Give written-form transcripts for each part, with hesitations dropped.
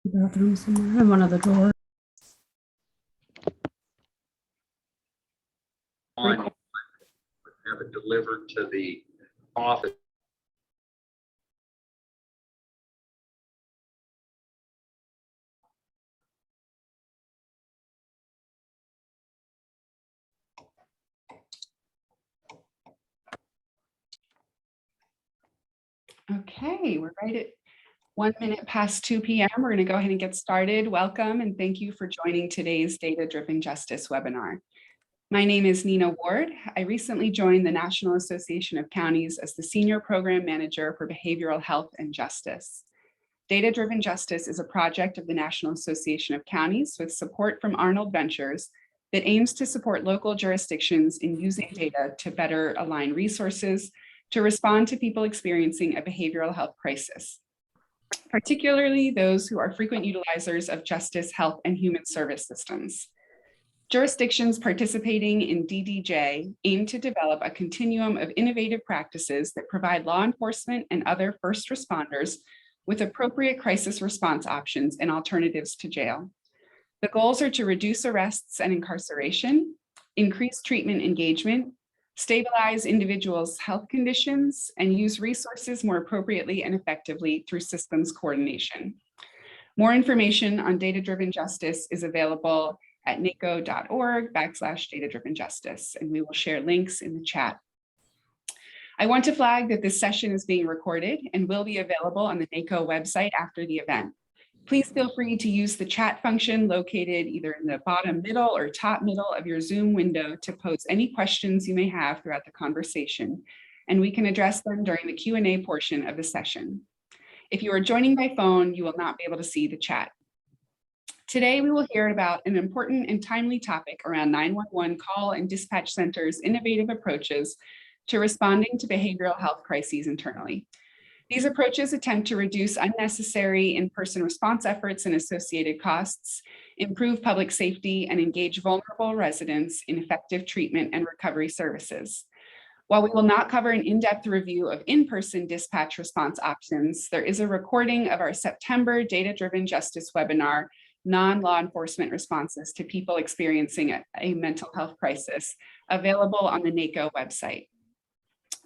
Bathroom somewhere. I have one of the doors. Have it delivered to the office. Okay, we're right at 1 minute past 2 p.m. We're going to go ahead and get started. Welcome and thank you for joining today's Data-Driven Justice webinar. My name is Nina Ward. I recently joined the National Association of Counties as the Senior Program Manager for Behavioral Health and Justice. Data-Driven Justice is a project of the National Association of Counties with support from Arnold Ventures that aims to support local jurisdictions in using data to better align resources to respond to people experiencing a behavioral health crisis, particularly those who are frequent utilizers of justice, health, and human service systems. Jurisdictions participating in DDJ aim to develop a continuum of innovative practices that provide law enforcement and other first responders with appropriate crisis response options and alternatives to jail. The goals are to reduce arrests and incarceration, increase treatment engagement, stabilize individuals' health conditions, and use resources more appropriately and effectively through systems coordination. More information on data-driven justice is available at naco.org/data-driven justice, and we will share links in the chat. I want to flag that this session is being recorded and will be available on the NACo website after the event. Please feel free to use the chat function located either in the bottom middle or top middle of your Zoom window to pose any questions you may have throughout the conversation, and we can address them during the Q&A portion of the session. If you are joining by phone, you will not be able to see the chat. Today, we will hear about an important and timely topic around 911 call and dispatch centers' innovative approaches to responding to behavioral health crises internally. These approaches attempt to reduce unnecessary in-person response efforts and associated costs, improve public safety, and engage vulnerable residents in effective treatment and recovery services. While we will not cover an in-depth review of in-person dispatch response options, there is a recording of our September Data-Driven Justice webinar, Non-Law Enforcement Responses to People Experiencing a Mental Health Crisis, available on the NACo website.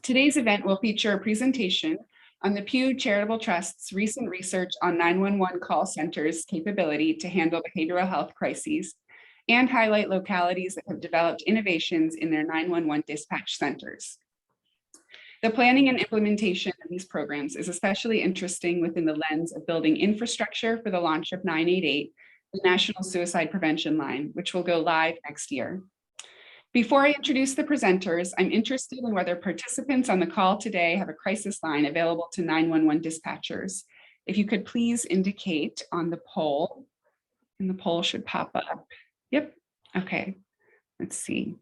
Today's event will feature a presentation on the Pew Charitable Trust's recent research on 911 call centers' capability to handle behavioral health crises and highlight localities that have developed innovations in their 911 dispatch centers. The planning and implementation of these programs is especially interesting within the lens of building infrastructure for the launch of 988, the National Suicide Prevention Line, which will go live next year. Before I introduce the presenters, I'm interested in whether participants on the call today have a crisis line available to 911 dispatchers. If you could please indicate on the poll, and the poll should pop up. Yep, okay, let's see.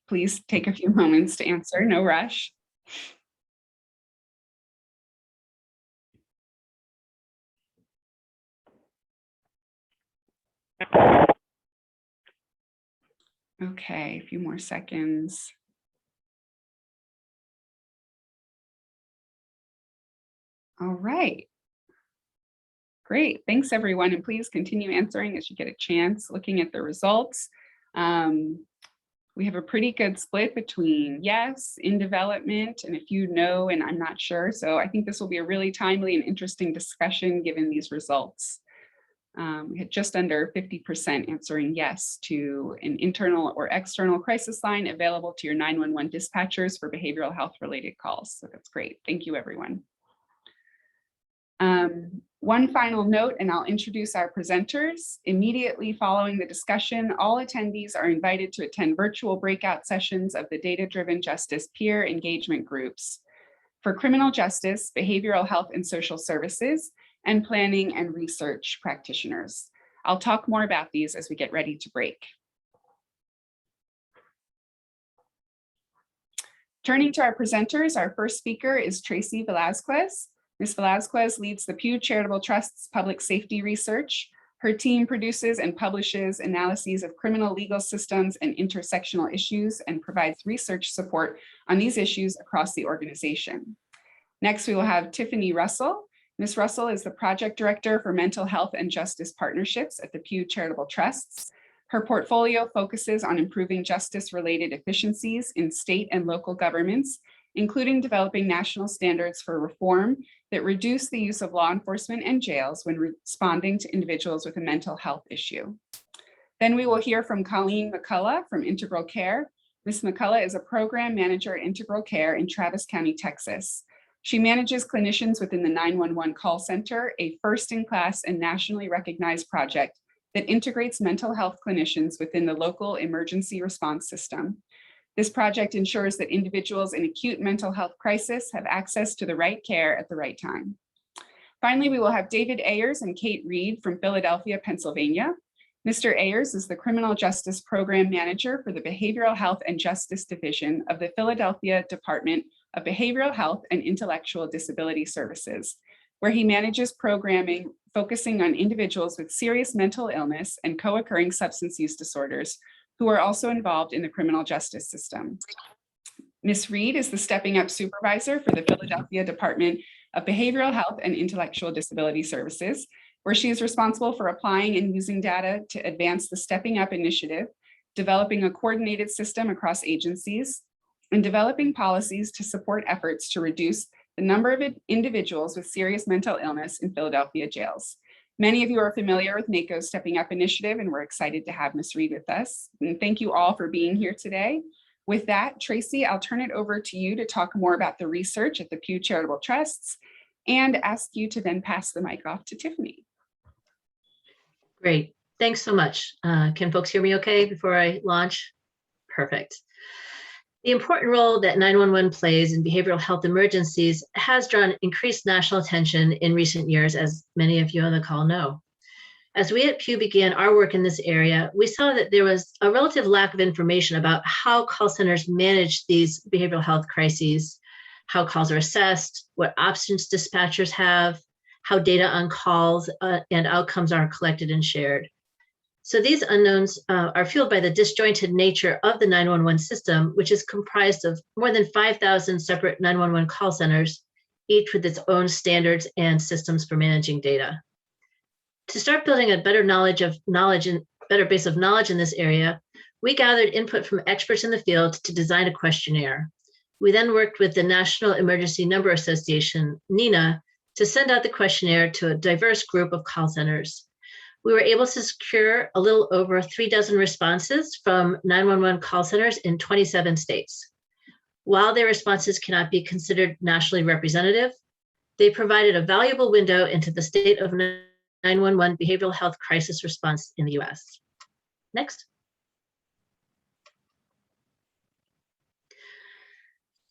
Please take a few moments to answer, no rush. Okay, a few more seconds. All right. Great, thanks everyone, and please continue answering as you get a chance. Looking at the results, we have a pretty good split between yes, in development, and a few no, and I'm not sure. So I think this will be a really timely and interesting discussion given these results. We had just under 50% answering yes to an internal or external crisis line available to your 911 dispatchers for behavioral health related calls. So that's great. Thank you, everyone. One final note, and I'll introduce our presenters. Immediately following the discussion, all attendees are invited to attend virtual breakout sessions of the Data-Driven Justice peer engagement groups for criminal justice, behavioral health and social services, and planning and research practitioners. I'll talk more about these as we get ready to break. Turning to our presenters, our first speaker is Tracy Velazquez. Ms. Velazquez leads the Pew Charitable Trust's public safety research. Her team produces and publishes analyses of criminal legal systems and intersectional issues and provides research support on these issues across the organization. Next, we will have Tiffany Russell. Ms. Russell is the Project Director for Mental Health and Justice Partnerships at the Pew Charitable Trusts. Her portfolio focuses on improving justice-related efficiencies in state and local governments, including developing national standards for reform that reduce the use of law enforcement and jails when responding to individuals with a mental health issue. Then we will hear from Colleen Mccullough from Integral Care. Ms. McCullough is a program manager at Integral Care in Travis County, Texas. She manages clinicians within the 911 call center, a first-in-class and nationally recognized project that integrates mental health clinicians within the local emergency response system. This project ensures that individuals in acute mental health crisis have access to the right care at the right time. Finally, we will have David Ayers and Kate Reed from Philadelphia, Pennsylvania. Mr. Ayers is the Criminal Justice Program Manager for the Behavioral Health and Justice Division of the Philadelphia Department of Behavioral Health and Intellectual Disability Services, where he manages programming focusing on individuals with serious mental illness and co-occurring substance use disorders who are also involved in the criminal justice system. Ms. Reed is the Stepping Up Supervisor for the Philadelphia Department of Behavioral Health and Intellectual Disability Services, where she is responsible for applying and using data to advance the Stepping Up initiative, developing a coordinated system across agencies, and developing policies to support efforts to reduce the number of individuals with serious mental illness in Philadelphia jails. Many of you are familiar with NACo's Stepping Up initiative, and we're excited to have Ms. Reed with us. And thank you all for being here today. With that, Tracy, I'll turn it over to you to talk more about the research at the Pew Charitable Trusts and ask you to then pass the mic off to Tiffany. Great. Thanks so much. Can folks hear me okay before I launch? Perfect. The important role that 911 plays in behavioral health emergencies has drawn increased national attention in recent years, as many of you on the call know. As we at Pew began our work in this area, we saw that there was a relative lack of information about how call centers manage these behavioral health crises, how calls are assessed, what options dispatchers have, how data on calls and outcomes are collected and shared. So these unknowns are fueled by the disjointed nature of the 911 system, which is comprised of more than 5,000 separate 911 call centers, each with its own standards and systems for managing data. To start building a better better base of knowledge in this area, we gathered input from experts in the field to design a questionnaire. We then worked with the National Emergency Number Association, NENA, to send out the questionnaire to a diverse group of call centers. We were able to secure a little over 36 responses from 911 call centers in 27 states. While their responses cannot be considered nationally representative, they provided a valuable window into the state of 911 behavioral health crisis response in the US. Next.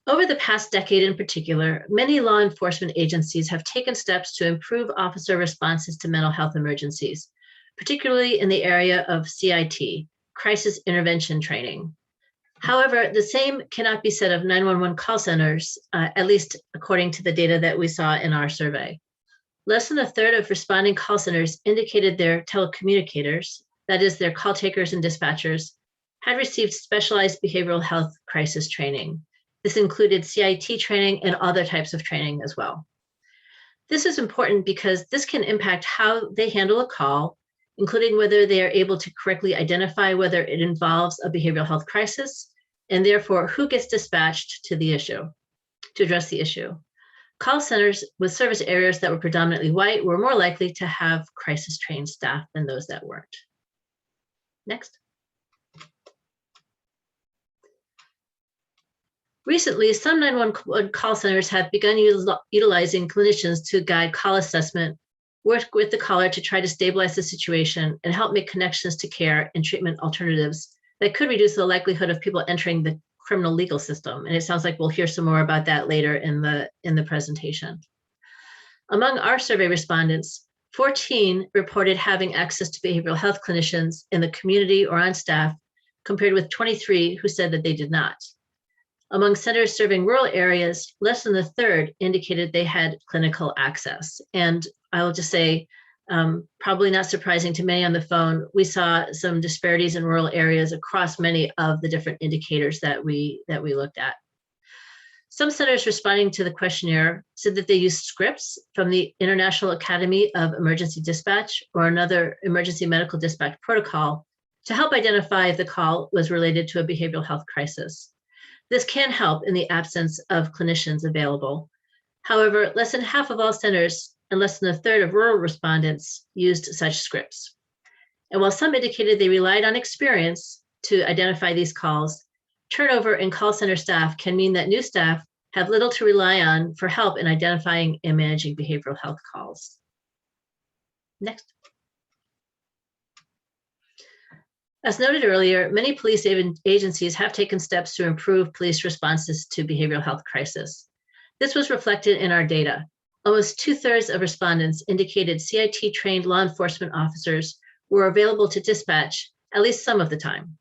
Over the past decade in particular, many law enforcement agencies have taken steps to improve officer responses to mental health emergencies, particularly in the area of CIT, crisis intervention training. However, the same cannot be said of 911 call centers, at least according to the data that we saw in our survey. Less than a third of responding call centers indicated their telecommunicators, that is their call takers and dispatchers, had received specialized behavioral health crisis training. This included CIT training and other types of training as well. This is important because this can impact how they handle a call, including whether they are able to correctly identify whether it involves a behavioral health crisis, and therefore who gets dispatched to address the issue. Call centers with service areas that were predominantly white were more likely to have crisis trained staff than those that weren't. Next. Recently, some 911 call centers have begun utilizing clinicians to guide call assessment, work with the caller to try to stabilize the situation, and help make connections to care and treatment alternatives that could reduce the likelihood of people entering the criminal legal system. And it sounds like we'll hear some more about that later in the presentation. Among our survey respondents, 14 reported having access to behavioral health clinicians in the community or on staff, compared with 23 who said that they did not. Among centers serving rural areas, less than a third indicated they had clinical access. And I will just say, probably not surprising to many on the phone, we saw some disparities in rural areas across many of the different indicators that we looked at. Some centers responding to the questionnaire said that they used scripts from the International Academy of Emergency Dispatch or another emergency medical dispatch protocol to help identify if the call was related to a behavioral health crisis. This can help in the absence of clinicians available. However, less than half of all centers and less than a third of rural respondents used such scripts. And while some indicated they relied on experience to identify these calls, turnover in call center staff can mean that new staff have little to rely on for help in identifying and managing behavioral health calls. Next. As noted earlier, many police agencies have taken steps to improve police responses to behavioral health crisis. This was reflected in our data. Almost 2/3 of respondents indicated CIT-trained law enforcement officers were available to dispatch at least some of the time.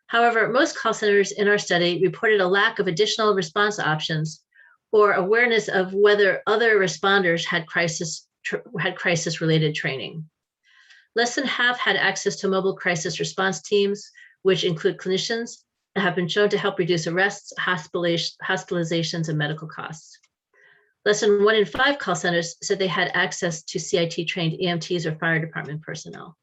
However, most call centers in our study reported a lack of additional response options or awareness of whether other responders had crisis-related training. Less than half had access to mobile crisis response teams, which include clinicians, and have been shown to help reduce arrests, hospitalizations, and medical costs. Less than 1 in 5 call centers said they had access to CIT-trained EMTs or fire department personnel.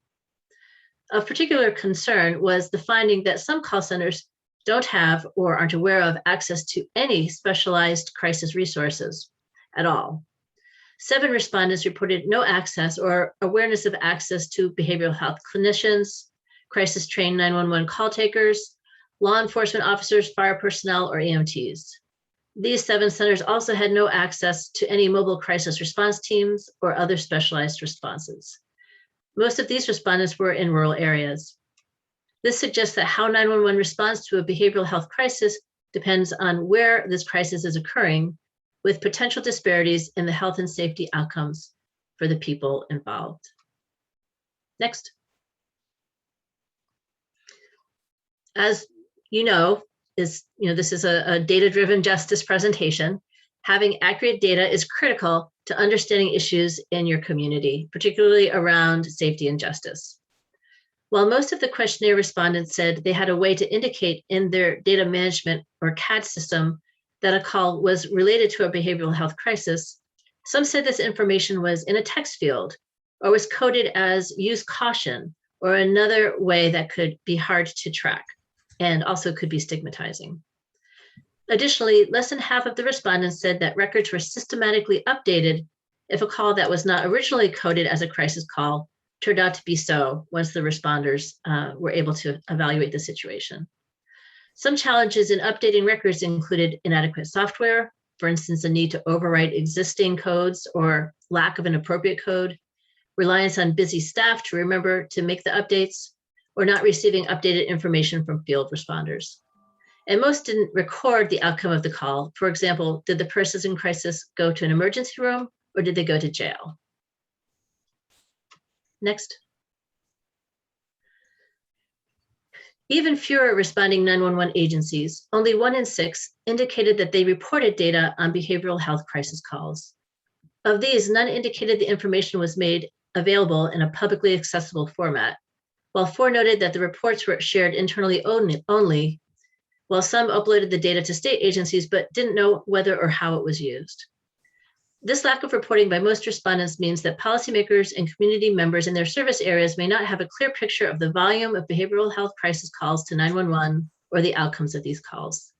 Of particular concern was the finding that some call centers don't have or aren't aware of access to any specialized crisis resources at all. 7 respondents reported no access or awareness of access to behavioral health clinicians, crisis-trained 911 call takers, law enforcement officers, fire personnel, or EMTs. These 7 centers also had no access to any mobile crisis response teams or other specialized responses. Most of these respondents were in rural areas. This suggests that how 911 responds to a behavioral health crisis depends on where this crisis is occurring, with potential disparities in the health and safety outcomes for the people involved. Next. As you know, this is a data-driven justice presentation. Having accurate data is critical to understanding issues in your community, particularly around safety and justice. While most of the questionnaire respondents said they had a way to indicate in their data management or CAD system that a call was related to a behavioral health crisis, some said this information was in a text field or was coded as use caution or another way that could be hard to track and also could be stigmatizing. Additionally, less than half of the respondents said that records were systematically updated if a call that was not originally coded as a crisis call turned out to be so once the responders were able to evaluate the situation. Some challenges in updating records included inadequate software, for instance, the need to overwrite existing codes or lack of an appropriate code, reliance on busy staff to remember to make the updates, or not receiving updated information from field responders. And most didn't record the outcome of the call. For example, did the persons in crisis go to an emergency room or did they go to jail? Next. Even fewer responding 911 agencies, only 1 in 6, indicated that they reported data on behavioral health crisis calls. Of these, none indicated the information was made available in a publicly accessible format, while 4 noted that the reports were shared internally only, while some uploaded the data to state agencies but didn't know whether or how it was used. This lack of reporting by most respondents means that policymakers and community members in their service areas may not have a clear picture of the volume of behavioral health crisis calls to 911 or the outcomes of these calls.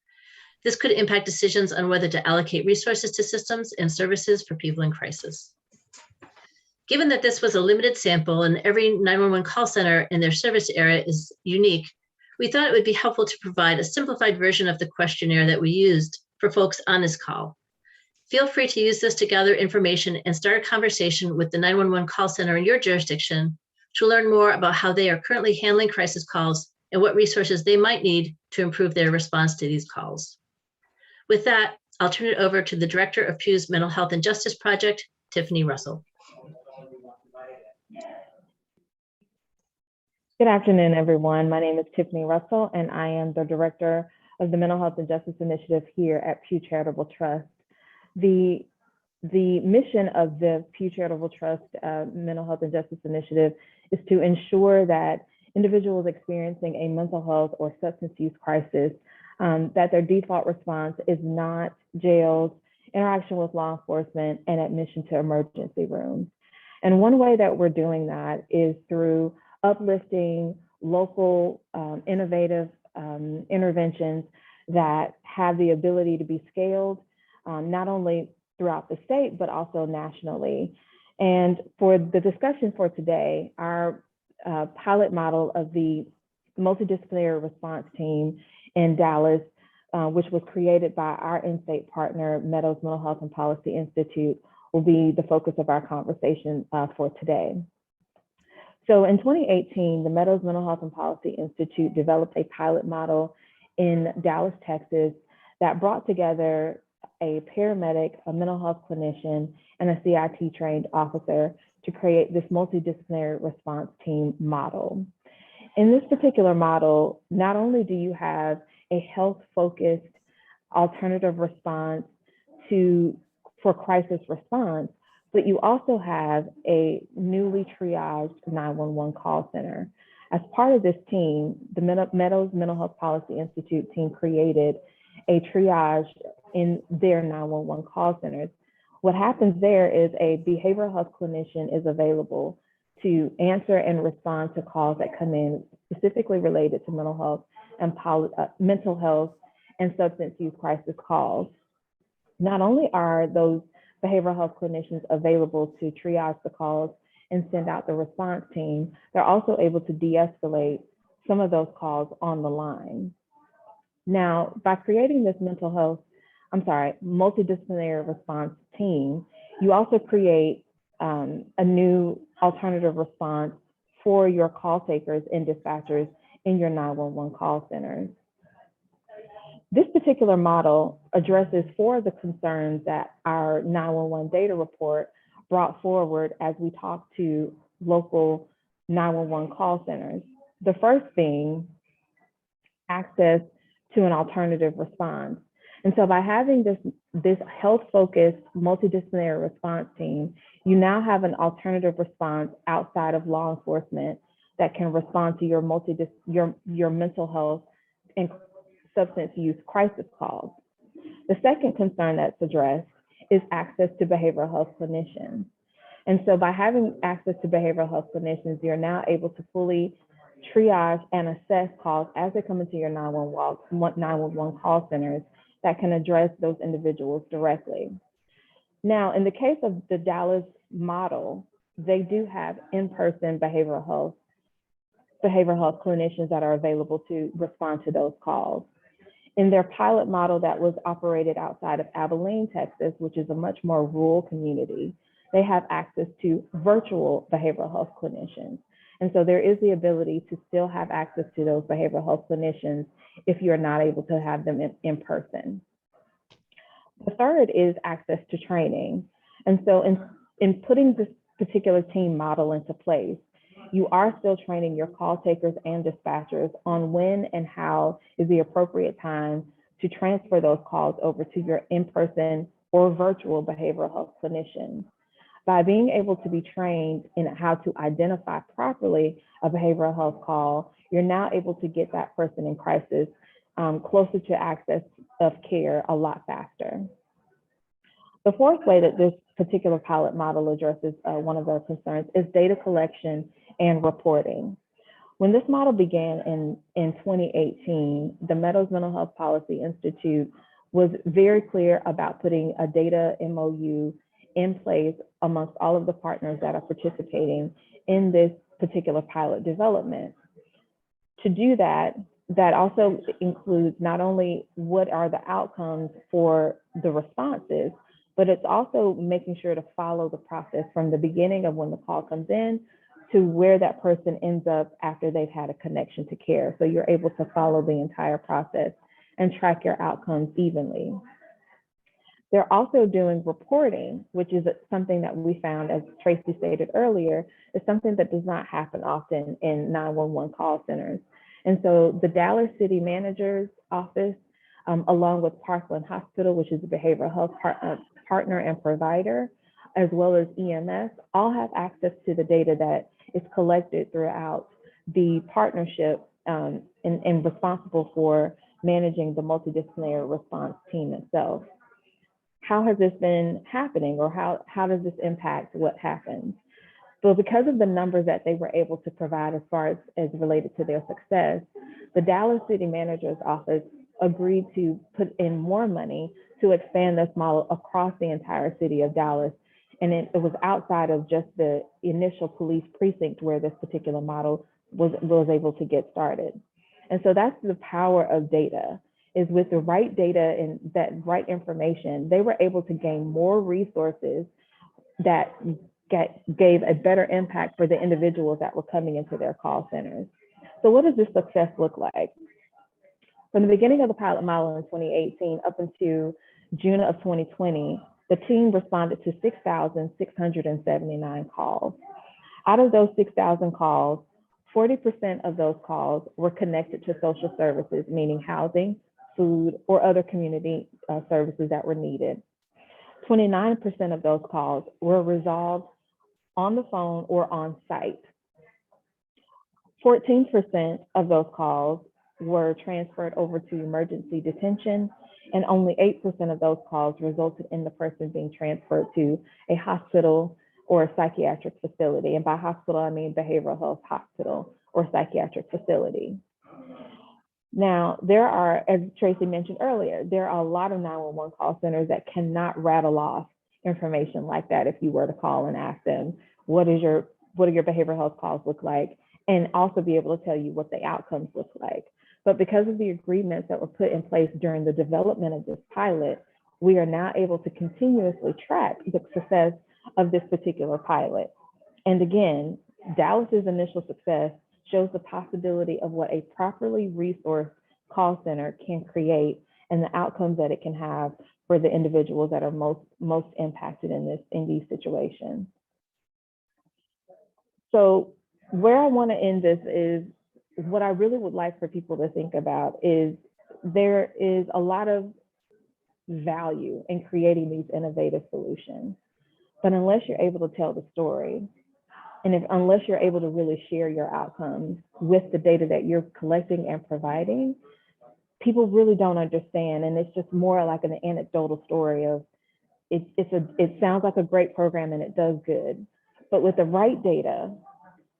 This could impact decisions on whether to allocate resources to systems and services for people in crisis. Given that this was a limited sample and every 911 call center in their service area is unique, we thought it would be helpful to provide a simplified version of the questionnaire that we used for folks on this call. Feel free to use this to gather information and start a conversation with the 911 call center in your jurisdiction to learn more about how they are currently handling crisis calls and what resources they might need to improve their response to these calls. With that, I'll turn it over to the Director of Pew's Mental Health and Justice Project, Tiffany Russell. Good afternoon, everyone. My name is Tiffany Russell, and I am the Director of the Mental Health and Justice Initiative here at Pew Charitable Trust. The mission of the Pew Charitable Trust Mental Health and Justice Initiative is to ensure that individuals experiencing a mental health or substance use crisis that their default response is not jails, interaction with law enforcement, and admission to emergency rooms. And one way that we're doing that is through uplifting local innovative interventions that have the ability to be scaled, not only throughout the state, but also nationally. And for the discussion for today, our pilot model of the multidisciplinary response team in Dallas, which was created by our in-state partner, Meadows Mental Health and Policy Institute, will be the focus of our conversation for today. So in 2018, the Meadows Mental Health and Policy Institute developed a pilot model in Dallas, Texas, that brought together a paramedic, a mental health clinician, and a CIT trained officer to create this multidisciplinary response team model. In this particular model, not only do you have a health-focused alternative response for crisis response, but you also have a newly triaged 911 call center. As part of this team, the Meadows Mental Health Policy Institute team created a triage in their 911 call centers. What happens there is a behavioral health clinician is available to answer and respond to calls that come in specifically related to mental health and mental health and substance use crisis calls. Not only are those behavioral health clinicians available to triage the calls and send out the response team, they're also able to de-escalate some of those calls on the line. Now, by creating this multidisciplinary response team, you also create a new alternative response for your call takers and dispatchers in your 911 call centers. This particular model addresses 4 of the concerns that our 911 data report brought forward as we talked to local 911 call centers. The first being access to an alternative response. And so by having this health-focused multidisciplinary response team, you now have an alternative response outside of law enforcement that can respond to your mental health and substance use crisis calls. The second concern that's addressed is access to behavioral health clinicians. And so by having access to behavioral health clinicians, you're now able to fully triage and assess calls as they come into your 911 call centers that can address those individuals directly. Now, in the case of the Dallas model, they do have in-person behavioral health clinicians that are available to respond to those calls. In their pilot model that was operated outside of Abilene, Texas, which is a much more rural community, they have access to virtual behavioral health clinicians. And so there is the ability to still have access to those behavioral health clinicians if you're not able to have them in person. The third is access to training. And so in putting this particular team model into place, you are still training your call takers and dispatchers on when and how is the appropriate time to transfer those calls over to your in-person or virtual behavioral health clinician. By being able to be trained in how to identify properly a behavioral health call, you're now able to get that person in crisis closer to access of care a lot faster. The fourth way that this particular pilot model addresses one of our concerns is data collection and reporting. When this model began in 2018, the Meadows Mental Health Policy Institute was very clear about putting a data MOU in place amongst all of the partners that are participating in this particular pilot development. To do that, that also includes not only what are the outcomes for the responses, but it's also making sure to follow the process from the beginning of when the call comes in to where that person ends up after they've had a connection to care. So you're able to follow the entire process and track your outcomes evenly. They're also doing reporting, which is something that we found, as Tracy stated earlier, is something that does not happen often in 911 call centers. And so the Dallas City Manager's Office, along with Parkland Hospital, which is a behavioral health partner and provider, as well as EMS, all have access to the data that is collected throughout the partnership and responsible for managing the multidisciplinary response team itself. How has this been happening, or how does this impact what happens? So because of the numbers that they were able to provide as far as related to their success, the Dallas City Manager's Office agreed to put in more money to expand this model across the entire city of Dallas. And it was outside of just the initial police precinct where this particular model was able to get started. And so that's the power of data, is with the right data and that right information, they were able to gain more resources that gave a better impact for the individuals that were coming into their call centers. So what does this success look like? From the beginning of the pilot model in 2018 up into June of 2020, the team responded to 6,679 calls. Out of those 6,000 calls, 40% of those calls were connected to social services, meaning housing, food, or other community services that were needed. 29% of those calls were resolved on the phone or on site. 14% of those calls were transferred over to emergency detention, and only 8% of those calls resulted in the person being transferred to a hospital or a psychiatric facility. And by hospital, I mean behavioral health hospital or psychiatric facility. Now, there are, as Tracy mentioned earlier, there are a lot of 911 call centers that cannot rattle off information like that if you were to call and ask them, what do your behavioral health calls look like? And also be able to tell you what the outcomes look like. But because of the agreements that were put in place during the development of this pilot, we are now able to continuously track the success of this particular pilot. And again, Dallas's initial success shows the possibility of what a properly resourced call center can create and the outcomes that it can have for the individuals that are most impacted in these situations. So where I want to end this is, what I really would like for people to think about is there is a lot of value in creating these innovative solutions, but unless you're able to tell the story, and unless you're able to really share your outcomes with the data that you're collecting and providing, people really don't understand. And it's just more like an anecdotal story of, it sounds like a great program and it does good, but with the right data,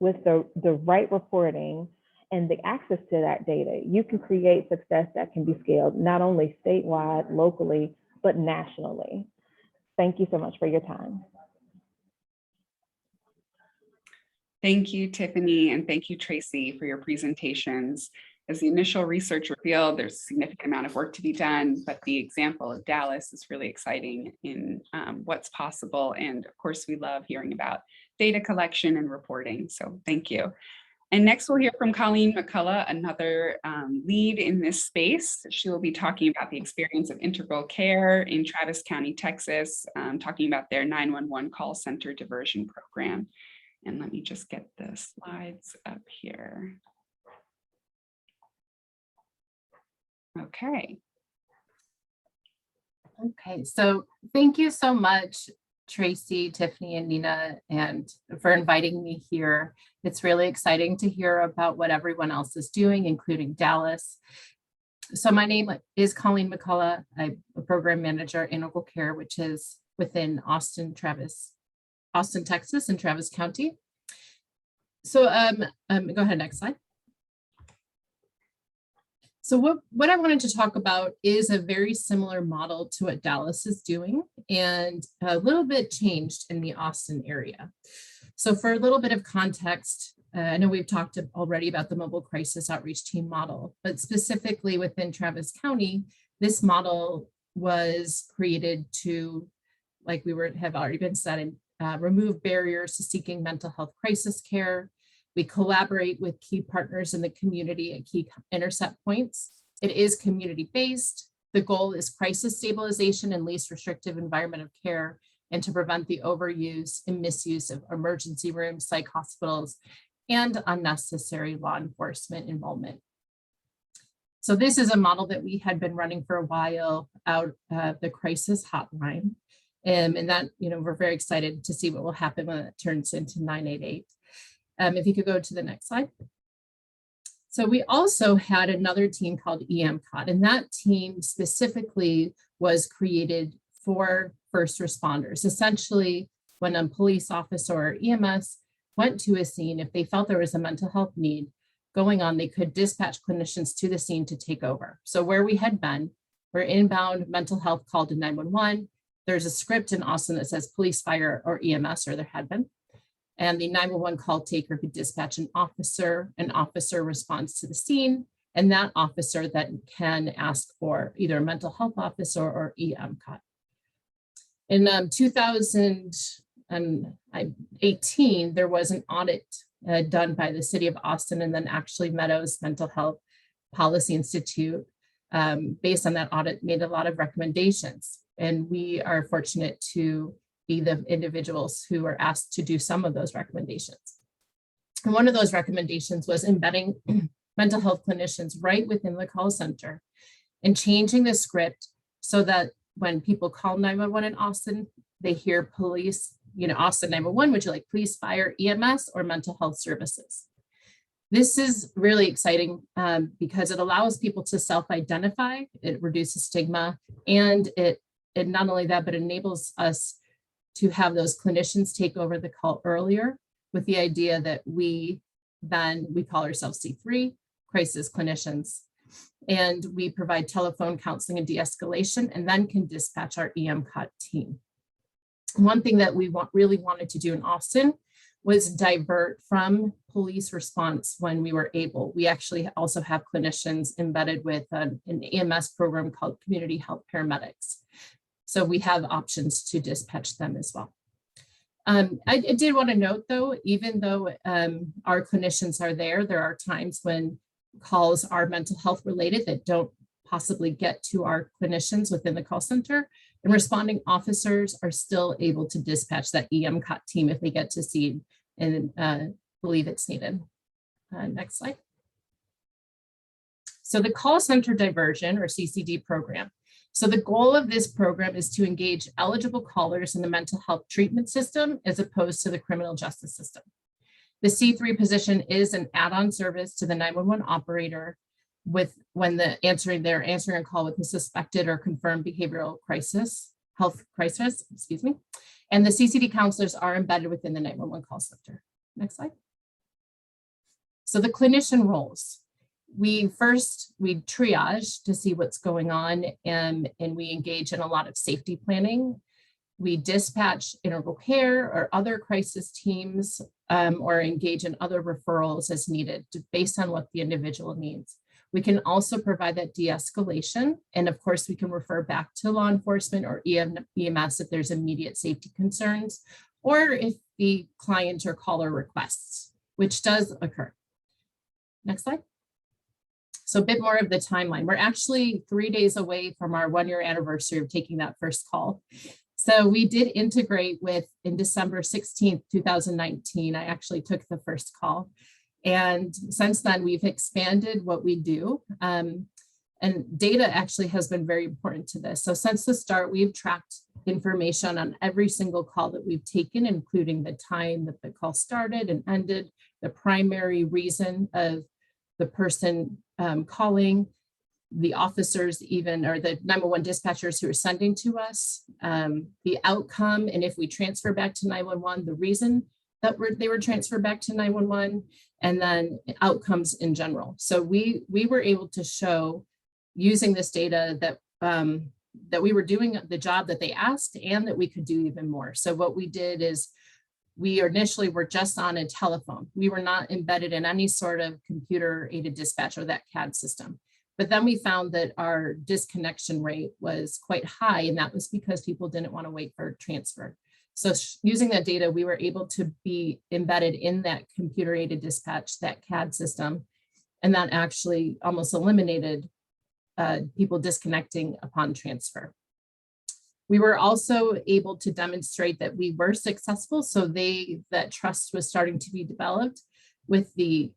with the right reporting and the access to that data, you can create success that can be scaled, not only statewide, locally, but nationally. Thank you so much for your time. Thank you, Tiffany, and thank you, Tracy, for your presentations. As the initial research revealed, there's a significant amount of work to be done, but the example of Dallas is really exciting in what's possible. And of course, we love hearing about data collection and reporting, so thank you. And next we'll hear from Colleen Mccullough, another lead in this space. She will be talking about the experience of integral care in Travis County, Texas, talking about their 911 call center diversion program. And let me just get the slides up here. Okay. Okay, so thank you so much, Tracy, Tiffany, and Nina, and for inviting me here. It's really exciting to hear about what everyone else is doing, including Dallas. So my name is Colleen Mccullough. I'm a program manager at Integral Care, which is within Austin, Texas, and Travis County. So go ahead, next slide. So what I wanted to talk about is a very similar model to what Dallas is doing, and a little bit changed in the Austin area. So for a little bit of context, I know we've talked already about the mobile crisis outreach team model, but specifically within Travis County, this model was created to, like have already been said, remove barriers to seeking mental health crisis care. We collaborate with key partners in the community at key intercept points. It is community-based. The goal is crisis stabilization and least restrictive environment of care, and to prevent the overuse and misuse of emergency rooms, psych hospitals, and unnecessary law enforcement involvement. So this is a model that we had been running for a while out the crisis hotline. And that, we're very excited to see what will happen when it turns into 988. If you could go to the next slide. So we also had another team called Emcod, and that team specifically was created for first responders. Essentially, when a police officer or EMS went to a scene, if they felt there was a mental health need going on, they could dispatch clinicians to the scene to take over. So where we had been, we're inbound mental health called to 911. There's a script in Austin that says police, fire, or EMS, or there had been. And the 911 call taker could dispatch an officer responds to the scene, and that officer then can ask for either a mental health officer or Emcod. In 2018, there was an audit done by the city of Austin and then actually Meadows Mental Health Policy Institute. Based on that audit, made a lot of recommendations. And we are fortunate to be the individuals who are asked to do some of those recommendations. And one of those recommendations was embedding mental health clinicians right within the call center and changing the script so that when people call 911 in Austin, they hear police, Austin 911, would you like police, fire, EMS, or mental health services? This is really exciting because it allows people to self-identify, it reduces stigma, and it not only that, but enables us to have those clinicians take over the call earlier with the idea that we call ourselves C3, crisis clinicians, and we provide telephone counseling and de-escalation and then can dispatch our Emcod team. One thing that we really wanted to do in Austin was divert from police response when we were able. We actually also have clinicians embedded with an EMS program called Community Health Paramedics. So we have options to dispatch them as well. I did want to note though, even though our clinicians are there are times when calls are mental health related that don't possibly get to our clinicians within the call center, and responding officers are still able to dispatch that Emcod team if they get to see and believe it's needed. Next slide. So the call center diversion or CCD program. So the goal of this program is to engage eligible callers in the mental health treatment system as opposed to the criminal justice system. The C3 position is an add-on service to the 911 operator when they're answering a call with a suspected or confirmed behavioral health crisis, and the CCD counselors are embedded within the 911 call center. Next slide. So the clinician roles. We triage to see what's going on, and we engage in a lot of safety planning. We dispatch integral care or other crisis teams or engage in other referrals as needed based on what the individual needs. We can also provide that de-escalation. And of course, we can refer back to law enforcement or EMS if there's immediate safety concerns, or if the client or caller requests, which does occur. Next slide. So a bit more of the timeline. We're actually 3 days away from our 1-year anniversary of taking that first call. So we did integrate in December 16th, 2019, I actually took the first call. And since then, we've expanded what we do. And data actually has been very important to this. So since the start, we've tracked information on every single call that we've taken, including the time that the call started and ended, the primary reason of the person calling, the officers even, or the 911 dispatchers who are sending to us, the outcome, and if we transfer back to 911, the reason that they were transferred back to 911, and then outcomes in general. So we were able to show using this data that that we were doing the job that they asked and that we could do even more. So what we did is we initially were just on a telephone. We were not embedded in any sort of computer aided dispatch or that CAD system. But then we found that our disconnection rate was quite high, and that was because people didn't want to wait for transfer. So using that data, we were able to be embedded in that computer aided dispatch, that CAD system, and that actually almost eliminated people disconnecting upon transfer. We were also able to demonstrate that we were successful. So that trust was starting to be developed with the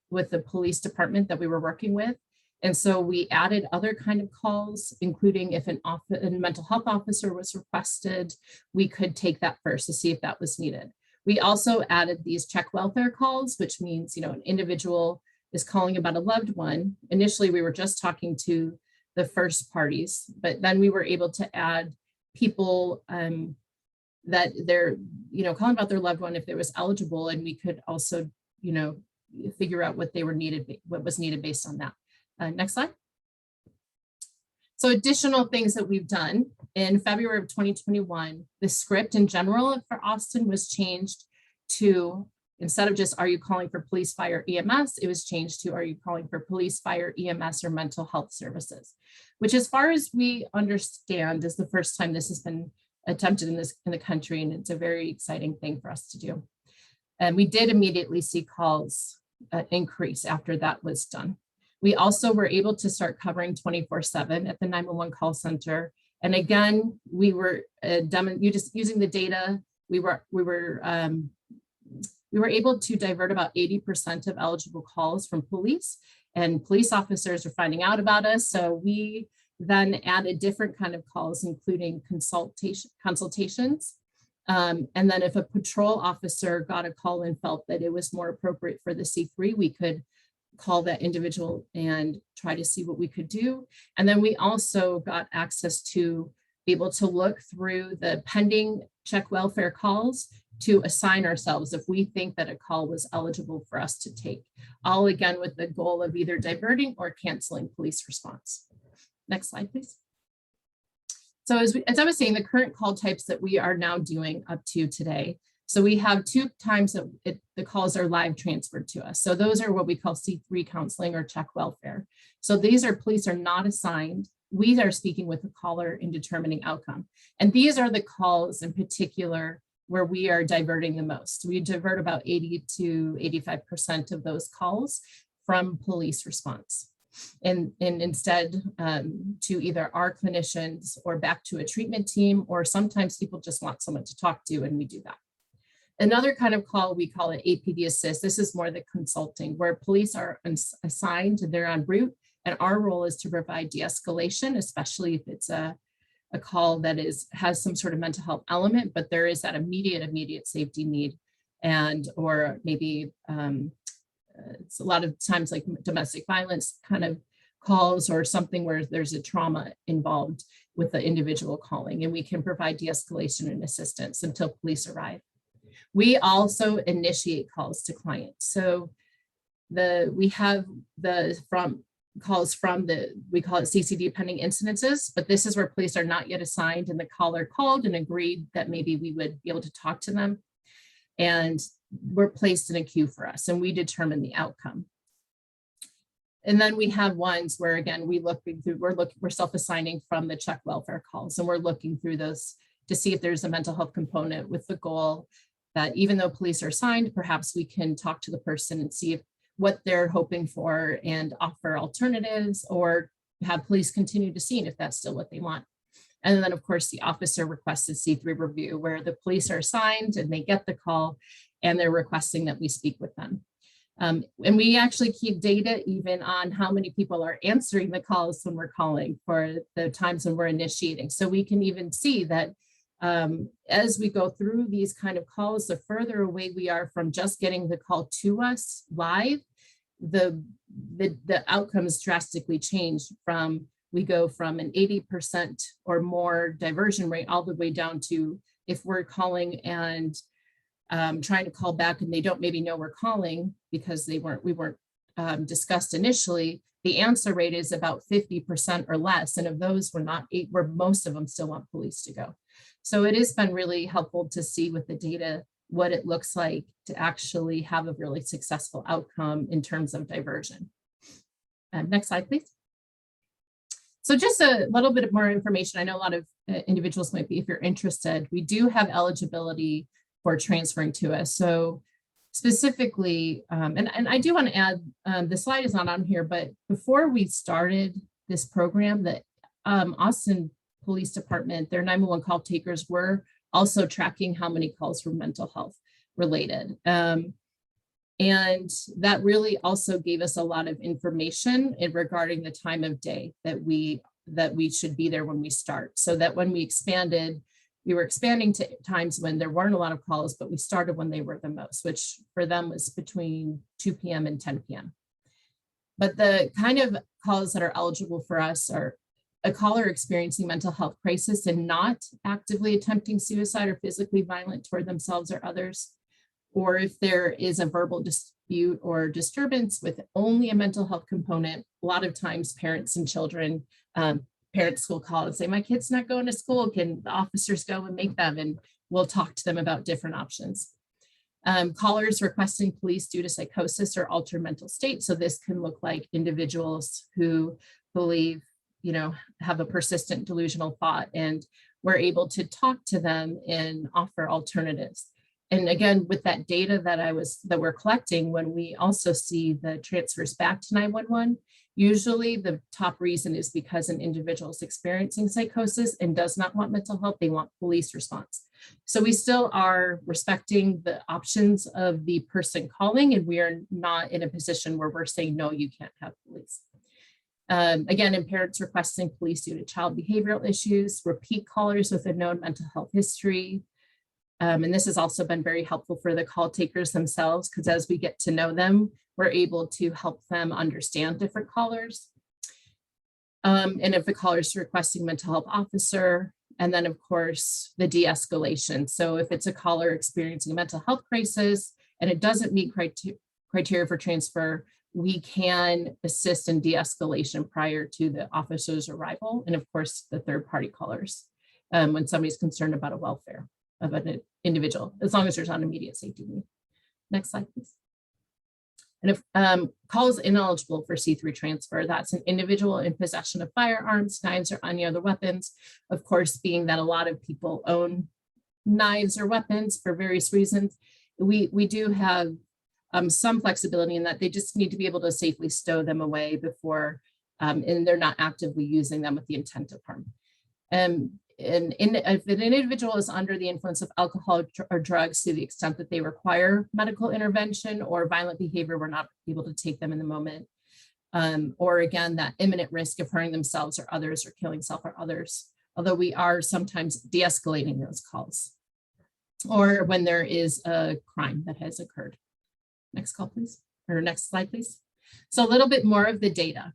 police department that we were working with. And so we added other kind of calls, including if a mental health officer was requested, we could take that first to see if that was needed. We also added these check welfare calls, which means, an individual is calling about a loved one. Initially, we were just talking to the first parties, but then we were able to add people that they're, calling about their loved one if it was eligible, and we could also, figure out what was needed based on that. Next slide. So additional things that we've done in February of 2021, the script in general for Austin was changed to, instead of just, are you calling for police, fire, EMS, it was changed to, are you calling for police, fire, EMS, or mental health services, which as far as we understand is the first time this has been attempted in the country. And it's a very exciting thing for us to do. And we did immediately see calls increase after that was done. We also were able to start covering 24/7 at the 911 call center. And again, we were just using the data. We were able to divert about 80% of eligible calls from police, and police officers are finding out about us. So we then added different kind of calls, including consultations. And then if a patrol officer got a call and felt that it was more appropriate for the C3, we could call that individual and try to see what we could do. And then we also got access to be able to look through the pending check welfare calls to assign ourselves if we think that a call was eligible for us to take, all again with the goal of either diverting or canceling police response. Next slide, please. So as I was saying, the current call types that we are now doing up to today. So we have 2 times that the calls are live transferred to us. So those are what we call C3 counseling or check welfare. So these are police are not assigned. We are speaking with the caller in determining outcome. And these are the calls in particular where we are diverting the most. We divert about 80 to 85% of those calls from police response. And instead to either our clinicians or back to a treatment team, or sometimes people just want someone to talk to, and we do that. Another kind of call, we call it Apd Assist. This is more the consulting, where police are assigned, they're en route, and our role is to provide de-escalation, especially if it's a call that has some sort of mental health element, but there is that immediate safety need, and or maybe it's a lot of times like domestic violence kind of calls, or something where there's a trauma involved with the individual calling, and we can provide de-escalation and assistance until police arrive. We also initiate calls to clients. So we have calls from we call it CCD pending incidences, but this is where police are not yet assigned, and the caller called and agreed that maybe we would be able to talk to them, and we're placed in a queue for us, and we determine the outcome. And then we have ones where, again, we're self-assigning from the check welfare calls, and we're looking through those to see if there's a mental health component, with the goal that even though police are assigned, perhaps we can talk to the person and see what they're hoping for and offer alternatives, or have police continue to scene if that's still what they want. And then of course the officer requested C3 review, where the police are assigned and they get the call and they're requesting that we speak with them. And we actually keep data even on how many people are answering the calls when we're calling, for the times when we're initiating. So we can even see that as we go through these kind of calls, the further away we are from just getting the call to us live, the outcomes drastically change. We go from an 80% or more diversion rate all the way down to, if we're calling and trying to call back and they don't maybe know we're calling because we weren't discussed initially, the answer rate is about 50% or less. And of those, where most of them still want police to go. So it has been really helpful to see with the data what it looks like to actually have a really successful outcome in terms of diversion. Next slide, please. So just a little bit more information. I know a lot of individuals might be, if you're interested, we do have eligibility for transferring to us. So specifically, and I do want to add, the slide is not on here, but before we started this program, the Austin Police Department, their 911 call takers were also tracking how many calls were mental health related. And that really also gave us a lot of information regarding the time of day that we should be there when we start. So that when we expanded, we were expanding to times when there weren't a lot of calls, but we started when they were the most, which for them was between 2 p.m. and 10 p.m. But the kind of calls that are eligible for us are a caller experiencing mental health crisis and not actively attempting suicide or physically violent toward themselves or others, or if there is a verbal dispute or disturbance with only a mental health component. A lot of times parents and children, parents will call and say, my kid's not going to school, can the officers go and make them? And we'll talk to them about different options. Callers requesting police due to psychosis or altered mental state. So this can look like individuals who believe, have a persistent delusional thought, and we're able to talk to them and offer alternatives. And again, with that data that we're collecting, when we also see the transfers back to 911, usually the top reason is because an individual is experiencing psychosis and does not want mental health, they want police response. So we still are respecting the options of the person calling, and we are not in a position where we're saying, no, you can't have police. Again, in parents requesting police due to child behavioral issues, repeat callers with a known mental health history. And this has also been very helpful for the call takers themselves, because as we get to know them, we're able to help them understand different callers. And if the caller is requesting mental health officer, and then of course the de-escalation. So if it's a caller experiencing a mental health crisis and it doesn't meet criteria for transfer, we can assist in de-escalation prior to the officer's arrival. And of course, the third party callers, when somebody's concerned about a welfare of an individual, as long as there's not immediate safety need. Next slide, please. And if call is ineligible for C3 transfer, that's an individual in possession of firearms, knives, or any other weapons. Of course, being that a lot of people own knives or weapons for various reasons, we do have some flexibility in that they just need to be able to safely stow them away before, and they're not actively using them with the intent of harm. And if an individual is under the influence of alcohol or drugs to the extent that they require medical intervention or violent behavior, we're not able to take them in the moment. Or again, that imminent risk of hurting themselves or others or killing self or others, although we are sometimes de-escalating those calls, or when there is a crime that has occurred. Next call, please, or next slide, please. So a little bit more of the data.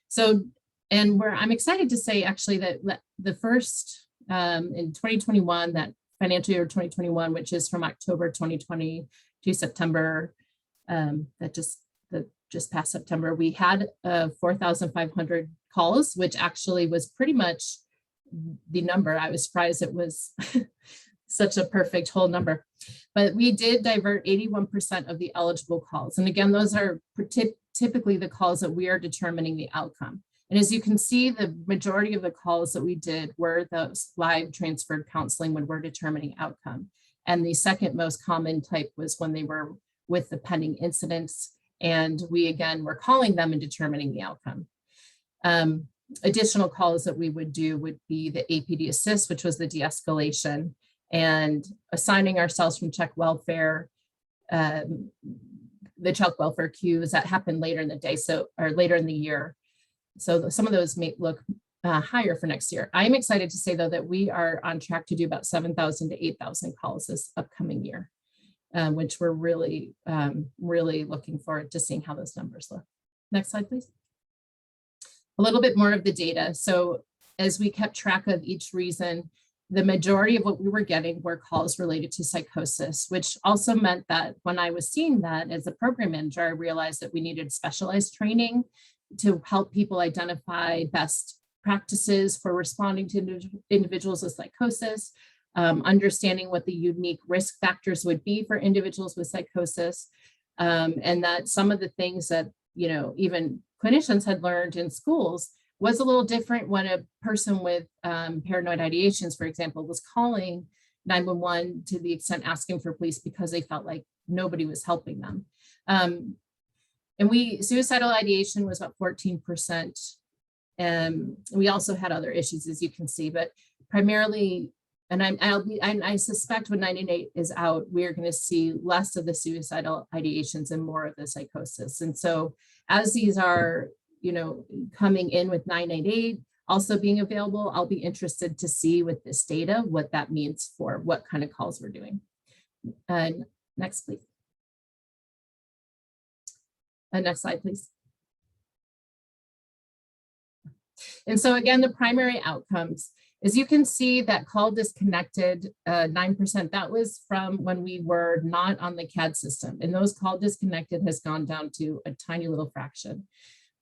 So, and where I'm excited to say actually that the first in 2021, that financial year 2021, which is from October 2020 to September, that just past September, we had 4,500 calls, which actually was pretty much the number. I was surprised it was such a perfect whole number, but we did divert 81% of the eligible calls. And again, those are typically the calls that we are determining the outcome. And as you can see, the majority of the calls that we did were those live transferred counseling when we're determining outcome. And the second most common type was when they were with the pending incidents. And we, again, were calling them and determining the outcome. Additional calls that we would do would be the Apd Assist, which was the de-escalation, and assigning ourselves from check welfare, the check welfare queues that happened later in the day, or later in the year. So some of those may look higher for next year. I'm excited to say, though, that we are on track to do about 7,000 to 8,000 calls this upcoming year, which we're really, really looking forward to seeing how those numbers look. Next slide, please. A little bit more of the data. So as we kept track of each reason, the majority of what we were getting were calls related to psychosis, which also meant that when I was seeing that as a program manager, I realized that we needed specialized training to help people identify best practices for responding to individuals with psychosis, understanding what the unique risk factors would be for individuals with psychosis, and that some of the things that, even clinicians had learned in schools was a little different when a person with paranoid ideations, for example, was calling 911 to the extent asking for police because they felt like nobody was helping them. And suicidal ideation was about 14%. We also had other issues, as you can see, but primarily, and I suspect when 988 is out, we're going to see less of the suicidal ideations and more of the psychosis. And so as these are, coming in with 988 also being available, I'll be interested to see with this data what that means for what kind of calls we're doing. Next, please. Next slide, please. And so again, the primary outcomes, as you can see, that call disconnected, 9%, that was from when we were not on the CAD system. And those call disconnected has gone down to a tiny little fraction.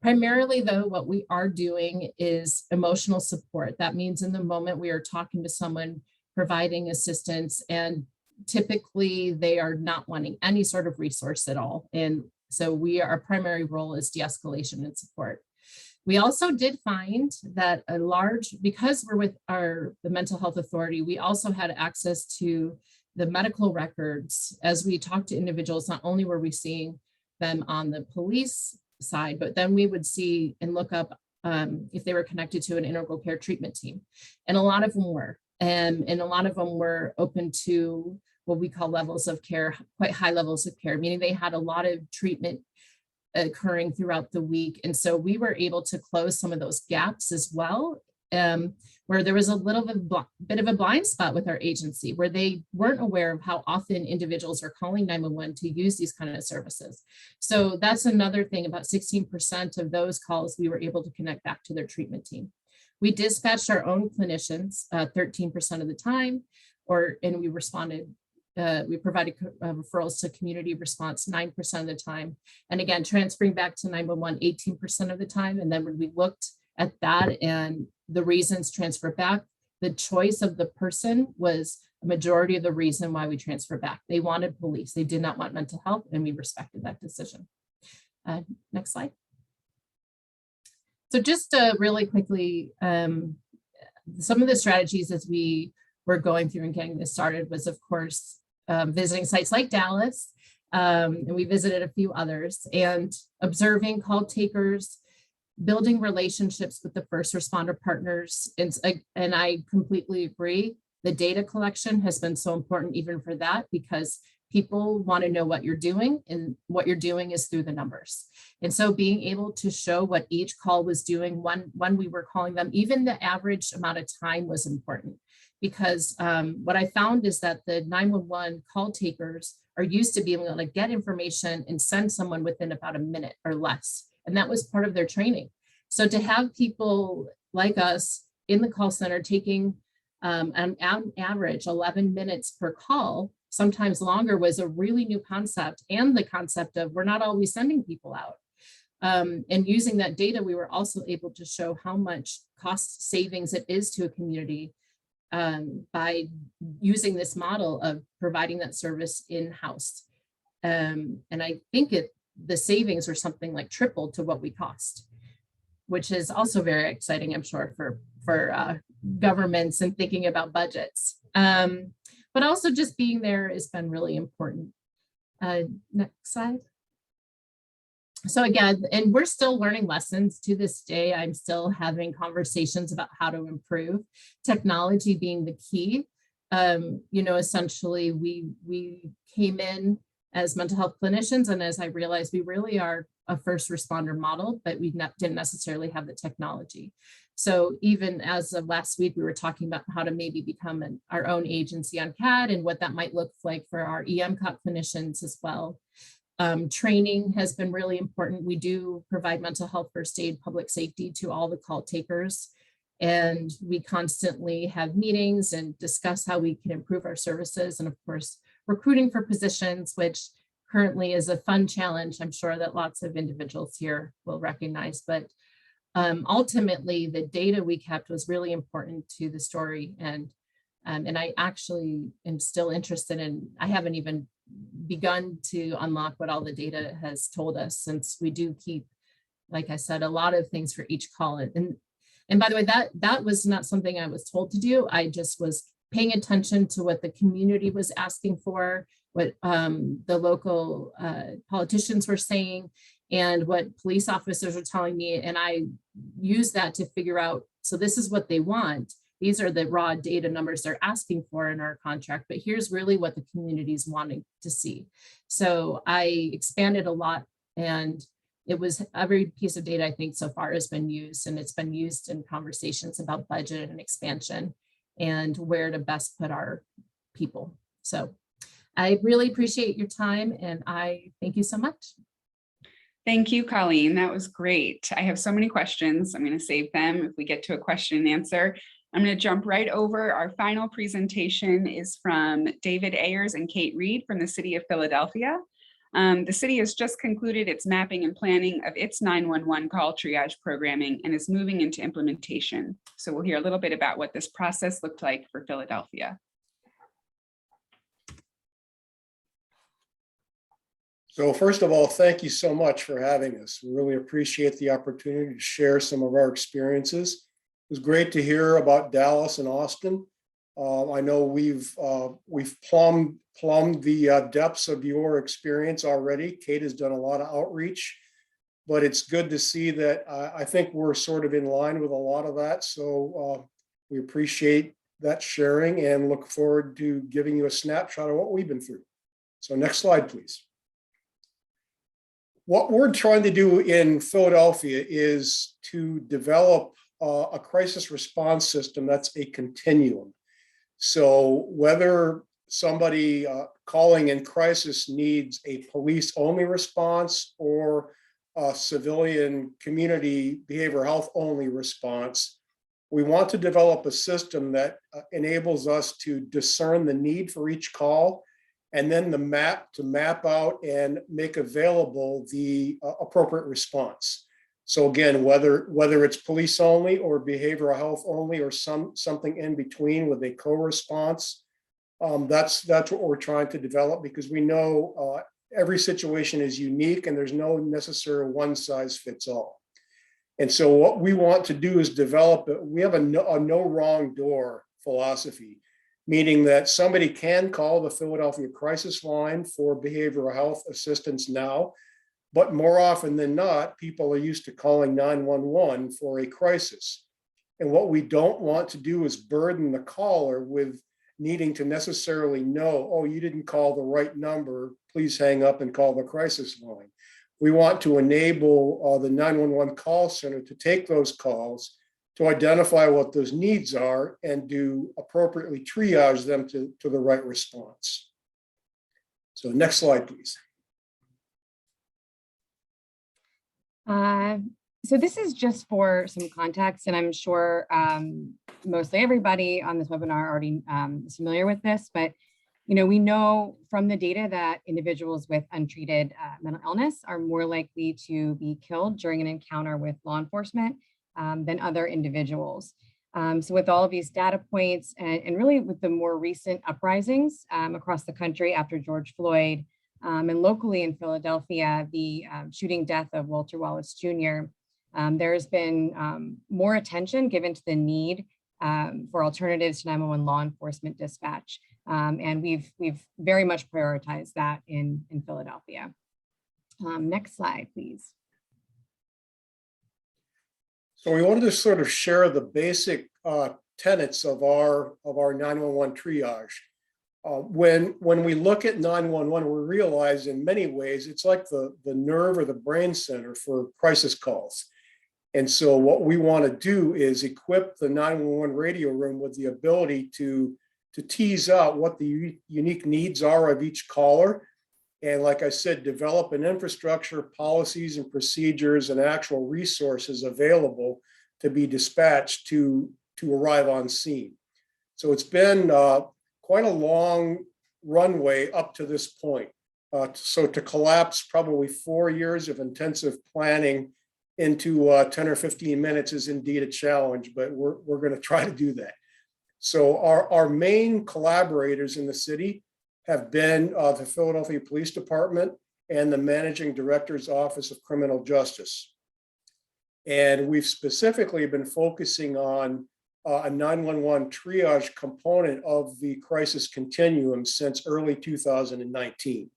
Primarily though, what we are doing is emotional support. That means in the moment we are talking to someone, providing assistance, and typically they are not wanting any sort of resource at all. And so our primary role is de-escalation and support. We also did find that because we're with the mental health authority, we also had access to the medical records. As we talked to individuals, not only were we seeing them on the police side, but then we would see and look up if they were connected to an integral care treatment team. And a lot of them were, and a lot of them were open to what we call levels of care, quite high levels of care, meaning they had a lot of treatment occurring throughout the week. And so we were able to close some of those gaps as well, where there was a bit of a blind spot with our agency, where they weren't aware of how often individuals are calling 911 to use these kind of services. So that's another thing, about 16% of those calls we were able to connect back to their treatment team. We dispatched our own clinicians 13% of the time, and we responded. We provided referrals to community response 9% of the time. And again, transferring back to 911 18% of the time. And then when we looked at that and the reasons transfer back, the choice of the person was a majority of the reason why we transfer back. They wanted police. They did not want mental health, and we respected that decision. Next slide. So just really quickly, some of the strategies as we were going through and getting this started was, of course, visiting sites like Dallas, and we visited a few others, and observing call takers, building relationships with the first responder partners. And I completely agree. The data collection has been so important even for that, because people want to know what you're doing, and what you're doing is through the numbers. And so being able to show what each call was doing when we were calling them, even the average amount of time was important. Because what I found is that the 911 call takers are used to being able to get information and send someone within about a minute or less. And that was part of their training. So to have people like us in the call center taking an average 11 minutes per call, sometimes longer, was a really new concept. And the concept of we're not always sending people out. And using that data, we were also able to show how much cost savings it is to a community by using this model of providing that service in-house. And I think the savings are something like triple to what we cost, which is also very exciting, I'm sure, for governments and thinking about budgets. But also just being there has been really important. Next slide. So again, and we're still learning lessons to this day. I'm still having conversations about how to improve, technology being the key. Essentially we came in as mental health clinicians, and as I realized, we really are a first responder model, but we didn't necessarily have the technology. So even as of last week, we were talking about how to maybe become our own agency on CAD and what that might look like for our Emcod clinicians as well. Training has been really important. We do provide mental health, first aid, public safety to all the call takers. And we constantly have meetings and discuss how we can improve our services. And of course, recruiting for positions, which currently is a fun challenge. I'm sure that lots of individuals here will recognize, but ultimately the data we kept was really important to the story. And I actually am still interested in, I haven't even begun to unlock what all the data has told us, since we do keep, like I said, a lot of things for each call. And by the way, that was not something I was told to do. I just was paying attention to what the community was asking for, what the local politicians were saying, and what police officers were telling me. And I used that to figure out, so this is what they want. These are the raw data numbers they're asking for in our contract, but here's really what the community is wanting to see. So I expanded a lot, and it was every piece of data I think so far has been used, and it's been used in conversations about budget and expansion and where to best put our people. So I really appreciate your time, and I thank you so much. Thank you, Colleen. That was great. I have so many questions. I'm going to save them if we get to a question and answer. I'm going to jump right over. Our final presentation is from David Ayers and Kate Reed from the City of Philadelphia. The city has just concluded its mapping and planning of its 911 call triage programming and is moving into implementation. So we'll hear a little bit about what this process looked like for Philadelphia. So first of all, thank you so much for having us. We really appreciate the opportunity to share some of our experiences. It was great to hear about Dallas and Austin. I know we've plumbed the depths of your experience already. Kate has done a lot of outreach, but it's good to see that I think we're sort of in line with a lot of that. So we appreciate that sharing and look forward to giving you a snapshot of what we've been through. So next slide, please. What we're trying to do in Philadelphia is to develop a crisis response system that's a continuum. So whether somebody calling in crisis needs a police-only response or a civilian community behavioral health only response, we want to develop a system that enables us to discern the need for each call and then to map out and make available the appropriate response. So again, whether it's police only or behavioral health only or something in between with a co-response, that's what we're trying to develop, because we know every situation is unique and there's no necessary one size fits all. And so what we want to do is develop we have a no wrong door philosophy, meaning that somebody can call the Philadelphia crisis line for behavioral health assistance now, but more often than not, people are used to calling 911 for a crisis. And what we don't want to do is burden the caller with needing to necessarily know, oh, you didn't call the right number, please hang up and call the crisis line. We want to enable the 911 call center to take those calls, to identify what those needs are and to appropriately triage them to the right response. So next slide, please. So this is just for some context, and I'm sure mostly everybody on this webinar already is familiar with this, but we know from the data that individuals with untreated mental illness are more likely to be killed during an encounter with law enforcement than other individuals. So with all of these data points and really with the more recent uprisings across the country after George Floyd and locally in Philadelphia, the shooting death of Walter Wallace Jr., there has been more attention given to the need for alternatives to 911 law enforcement dispatch. And we've very much prioritized that in Philadelphia. Next slide, please. So we wanted to sort of share the basic tenets of our 911 triage. When we look at 911, we realize in many ways it's like the nerve or the brain center for crisis calls. And so what we want to do is equip the 911 radio room with the ability to tease out what the unique needs are of each caller. And like I said, develop an infrastructure, policies and procedures and actual resources available to be dispatched to arrive on scene. So it's been quite a long runway up to this point. So to collapse probably 4 years of intensive planning into 10 or 15 minutes is indeed a challenge, but we're going to try to do that. So our main collaborators in the city have been the Philadelphia Police Department and the Managing Director's Office of Criminal Justice. And we've specifically been focusing on a 911 triage component of the crisis continuum since early 2019.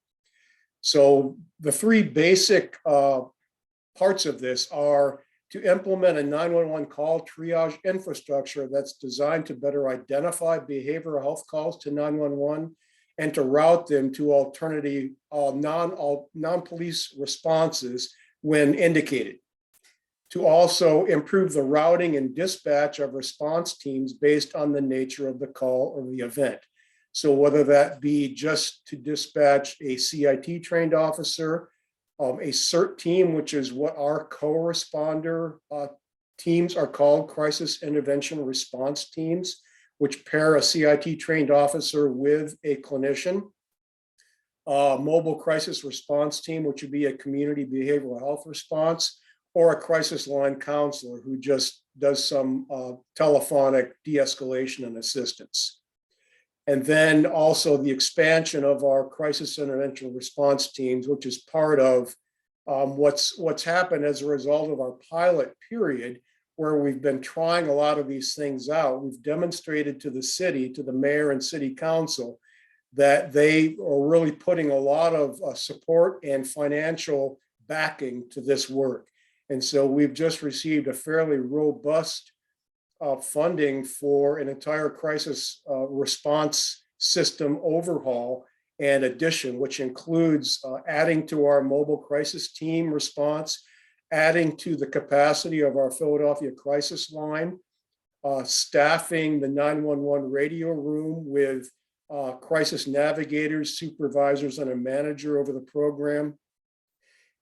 So the three basic parts of this are to implement a 911 call triage infrastructure that's designed to better identify behavioral health calls to 911 and to route them to alternative non-police responses when indicated. To also improve the routing and dispatch of response teams based on the nature of the call or the event. So whether that be just to dispatch a CIT trained officer a CERT team, which is what our co-responder teams are called, crisis intervention response teams, which pair a CIT trained officer with a clinician. Mobile crisis response team, which would be a community behavioral health response, or a crisis line counselor who just does some telephonic de-escalation and assistance. And then also the expansion of our crisis intervention response teams, which is part of what's happened as a result of our pilot period, where we've been trying a lot of these things out. We've demonstrated to the city, to the mayor and city council, that they are really putting a lot of support and financial backing to this work. And so we've just received a fairly robust funding for an entire crisis response system overhaul and addition, which includes adding to our mobile crisis team response, adding to the capacity of our Philadelphia crisis line, staffing the 911 radio room with crisis navigators, supervisors, and a manager over the program,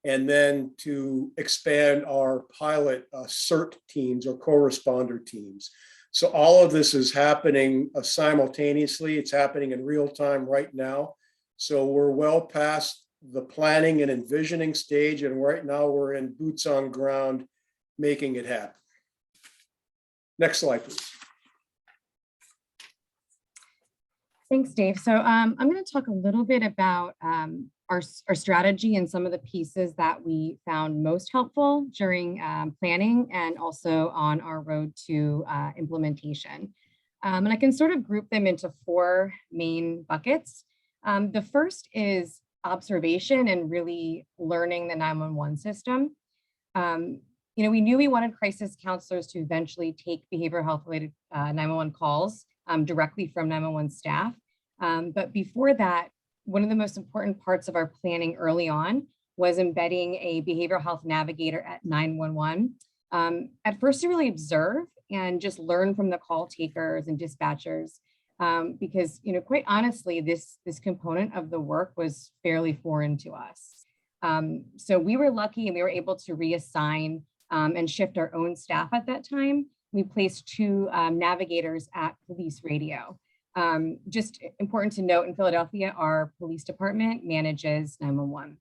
and then to expand our pilot CERT teams or co-responder teams. So all of this is happening simultaneously. It's happening in real time right now. So we're well past the planning and envisioning stage, and right now we're in boots on ground making it happen. Next slide, please. Thanks, Dave. So I'm going to talk a little bit about our strategy and some of the pieces that we found most helpful during planning and also on our road to implementation. And I can sort of group them into four main buckets. The first is observation and really learning the 911 system. We knew we wanted crisis counselors to eventually take behavioral health related 911 calls directly from 911 staff. But before that, one of the most important parts of our planning early on was embedding a behavioral health navigator at 911. At first to really observe and just learn from the call takers and dispatchers, because quite honestly, this component of the work was fairly foreign to us. So we were lucky and we were able to reassign and shift our own staff at that time. We placed two navigators at police radio. Just important to note, in Philadelphia, our police department manages 911.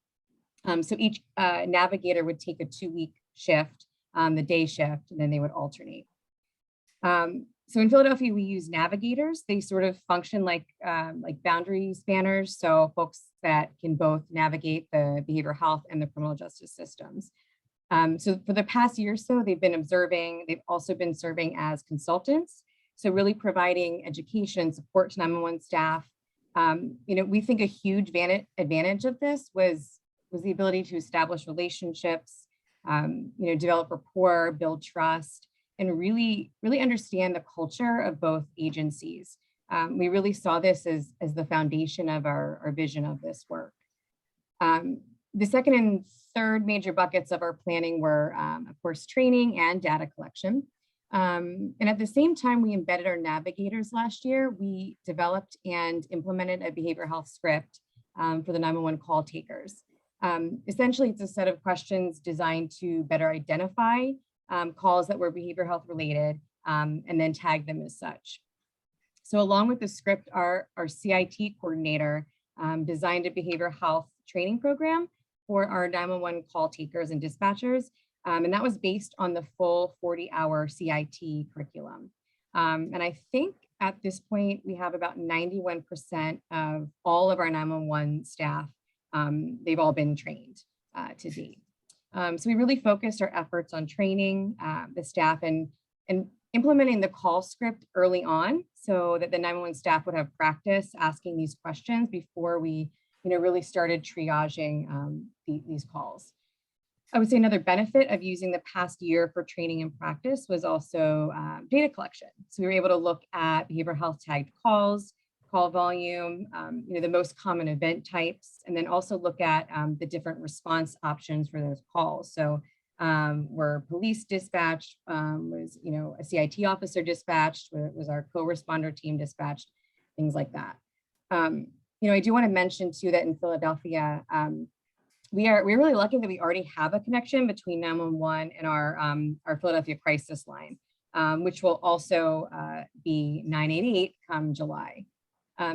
So each navigator would take a 2-week shift, the day shift, and then they would alternate. So in Philadelphia, we use navigators. They sort of function like boundary spanners, so folks that can both navigate the behavioral health and the criminal justice systems. So for the past year or so, they've been observing. They've also been serving as consultants. So really providing education support to 911 staff. We think a huge advantage of this was the ability to establish relationships, develop rapport, build trust, and really understand the culture of both agencies. We really saw this as the foundation of our vision of this work. The second and third major buckets of our planning were, of course, training and data collection. And at the same time we embedded our navigators last year, we developed and implemented a behavioral health script for the 911 call takers. Essentially, it's a set of questions designed to better identify calls that were behavioral health related and then tag them as such. So along with the script, our CIT coordinator designed a behavioral health training program for our 911 call takers and dispatchers. And that was based on the full 40-hour CIT curriculum. And I think at this point, we have about 91% of all of our 911 staff, they've all been trained to date. So we really focused our efforts on training the staff and implementing the call script early on so that the 911 staff would have practice asking these questions before we really started triaging these calls. I would say another benefit of using the past year for training and practice was also data collection. So we were able to look at behavioral health tagged calls, call volume, the most common event types, and then also look at the different response options for those calls. So were police dispatched, was a CIT officer dispatched, was our co-responder team dispatched, things like that. I do want to mention too that in Philadelphia, we're really lucky that we already have a connection between 911 and our Philadelphia crisis line, which will also be 988 come July.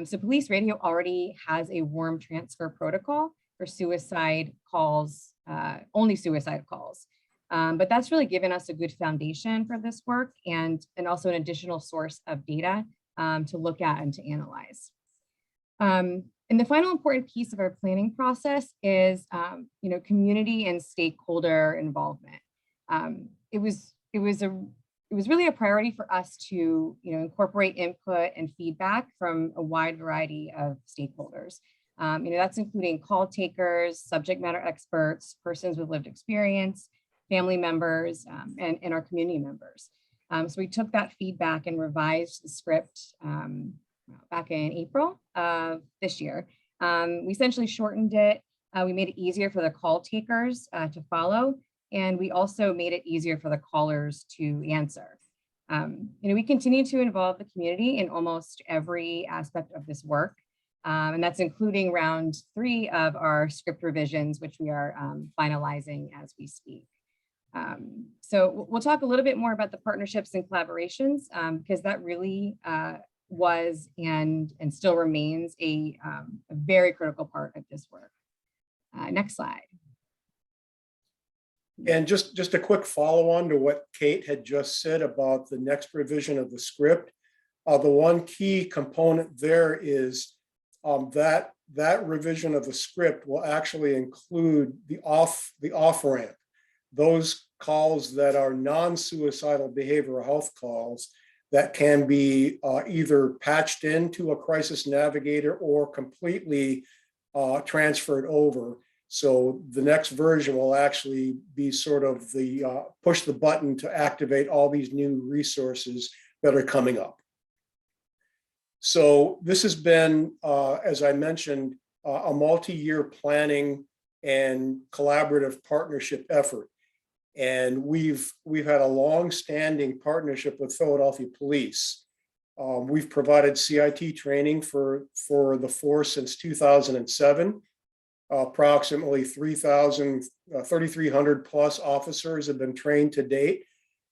So police radio already has a warm transfer protocol for suicide calls, only suicide calls. But that's really given us a good foundation for this work and also an additional source of data to look at and to analyze. And the final important piece of our planning process is, community and stakeholder involvement. It was really a priority for us to, incorporate input and feedback from a wide variety of stakeholders. That's including call takers, subject matter experts, persons with lived experience, family members, and our community members. So we took that feedback and revised the script back in April of this year. We essentially shortened it. We made it easier for the call takers to follow, and we also made it easier for the callers to answer. We continue to involve the community in almost every aspect of this work, and that's including round 3 of our script revisions, which we are finalizing as we speak. So we'll talk a little bit more about the partnerships and collaborations, because that really was and still remains a very critical part of this work. Next slide. And just a quick follow on to what Kate had just said about the next revision of the script. The one key component there is that revision of the script will actually include the off ramp, those calls that are non-suicidal behavioral health calls that can be either patched into a crisis navigator or completely transferred over. So the next version will actually be sort of the push the button to activate all these new resources that are coming up. So this has been, as I mentioned, a multi-year planning and collaborative partnership effort. And we've had a long-standing partnership with Philadelphia Police. We've provided CIT training for the force since 2007. Approximately 3,300 plus officers have been trained to date,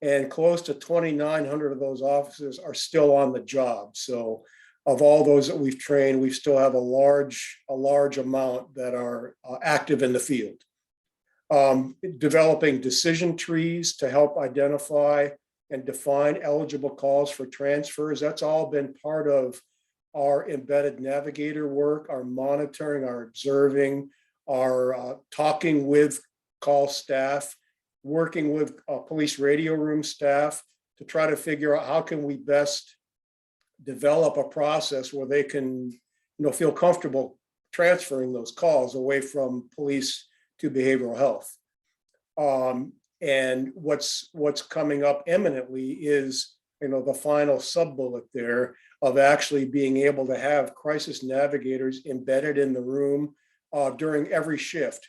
and close to 2,900 of those officers are still on the job. So of all those that we've trained, we still have a large amount that are active in the field. Developing decision trees to help identify and define eligible calls for transfers. That's all been part of our embedded navigator work, our monitoring, our observing, our talking with call staff, working with police radio room staff to try to figure out how can we best develop a process where they can, feel comfortable transferring those calls away from police to behavioral health. And what's coming up imminently is, the final sub-bullet there of actually being able to have crisis navigators embedded in the room during every shift,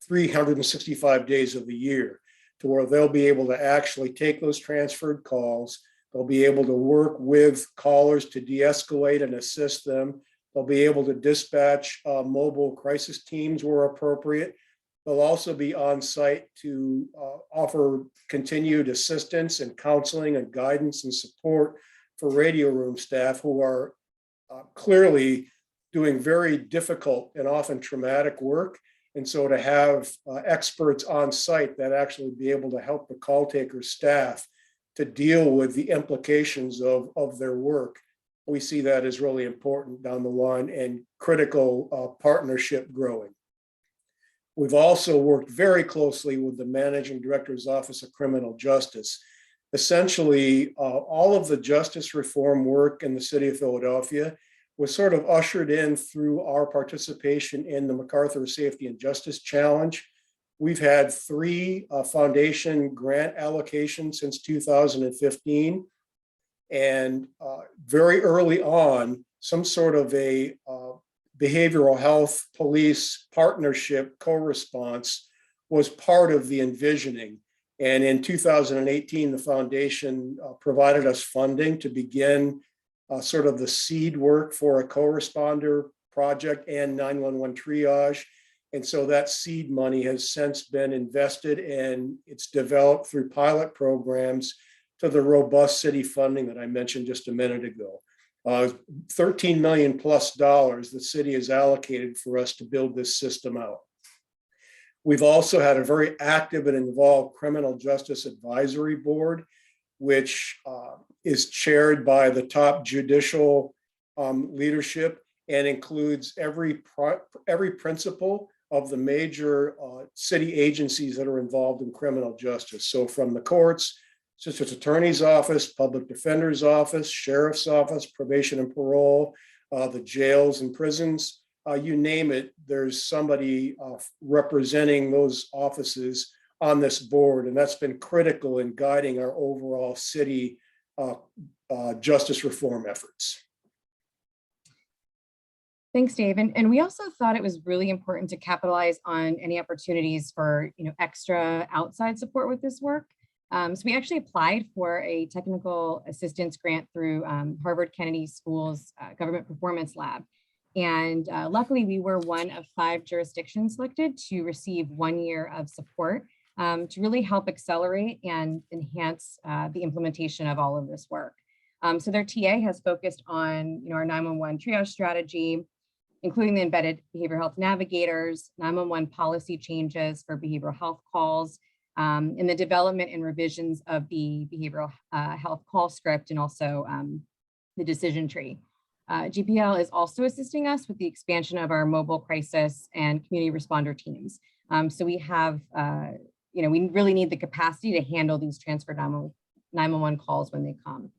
365 days of the year, to where they'll be able to actually take those transferred calls. They'll be able to work with callers to de-escalate and assist them. They'll be able to dispatch mobile crisis teams where appropriate. They'll also be on site to offer continued assistance and counseling and guidance and support for radio room staff who are clearly doing very difficult and often traumatic work. And so to have experts on site that actually be able to help the call taker staff to deal with the implications of their work, we see that as really important down the line and critical partnership growing. We've also worked very closely with the Managing Director's Office of Criminal Justice. Essentially, all of the justice reform work in the city of Philadelphia was sort of ushered in through our participation in the MacArthur Safety and Justice Challenge. We've had 3 foundation grant allocations since 2015. And very early on, some sort of a behavioral health police partnership co-response was part of the envisioning. And in 2018, the foundation provided us funding to begin sort of the seed work for a co-responder project and 911 triage. And so that seed money has since been invested, and it's developed through pilot programs to the robust city funding that I mentioned just a minute ago. $13 million plus the city has allocated for us to build this system out. We've also had a very active and involved criminal justice advisory board, which is chaired by the top judicial leadership and includes every principal of the major city agencies that are involved in criminal justice. So from the courts, District Attorney's Office, Public Defender's Office, Sheriff's Office, Probation and Parole, the jails and prisons, you name it, there's somebody representing those offices on this board. And that's been critical in guiding our overall city justice reform efforts. Thanks, Dave. And we also thought it was really important to capitalize on any opportunities for extra outside support with this work. So we actually applied for a technical assistance grant through Harvard Kennedy School's Government Performance Lab. And luckily, we were one of 5 jurisdictions selected to receive 1 year of support to really help accelerate and enhance the implementation of all of this work. So their TA has focused on our 911 triage strategy, including the embedded behavioral health navigators, 911 policy changes for behavioral health calls, and the development and revisions of the behavioral health call script, and also the decision tree. GPL is also assisting us with the expansion of our mobile crisis and community responder teams. So we have, we really need the capacity to handle these transfer 911 calls when they come.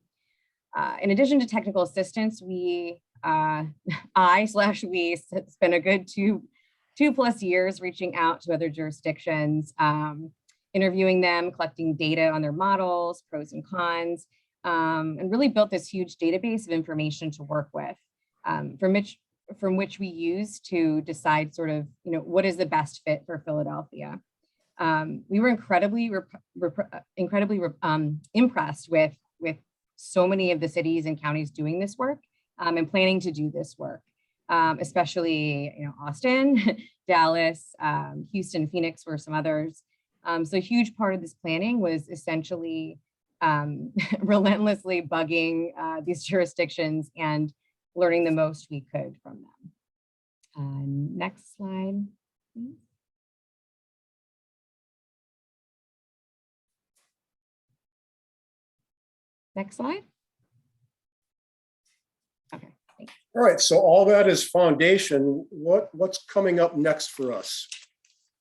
In addition to technical assistance, we spent a good two plus years reaching out to other jurisdictions, interviewing them, collecting data on their models, pros and cons, and really built this huge database of information to work with, from which we use to decide sort of, what is the best fit for Philadelphia. We were incredibly impressed with so many of the cities and counties doing this work and planning to do this work, especially Austin, Dallas, Houston, Phoenix were some others. So a huge part of this planning was essentially relentlessly bugging these jurisdictions and learning the most we could from them. Next slide, please. Next slide. Okay, thanks. All right, so all that is foundation. What's coming up next for us?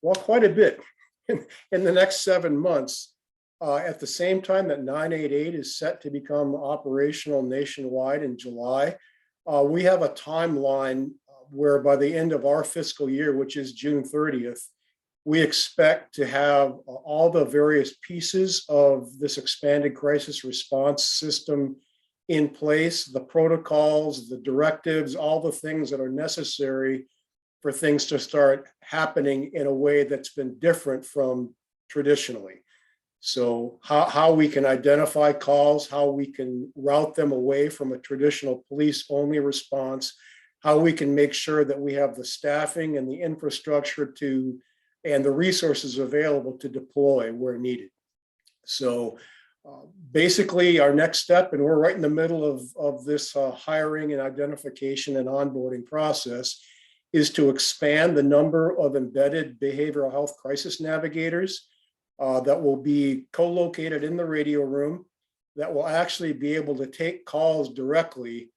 Well, quite a bit in the next 7 months. At the same time that 988 is set to become operational nationwide in July, we have a timeline where by the end of our fiscal year, which is June 30th, we expect to have all the various pieces of this expanded crisis response system in place, the protocols, the directives, all the things that are necessary for things to start happening in a way that's been different from traditionally. So how we can identify calls, how we can route them away from a traditional police-only response, how we can make sure that we have the staffing and the infrastructure and the resources available to deploy where needed. So basically our next step, and we're right in the middle of this hiring and identification and onboarding process, is to expand the number of embedded behavioral health crisis navigators that will be co-located in the radio room, that will actually be able to take calls directly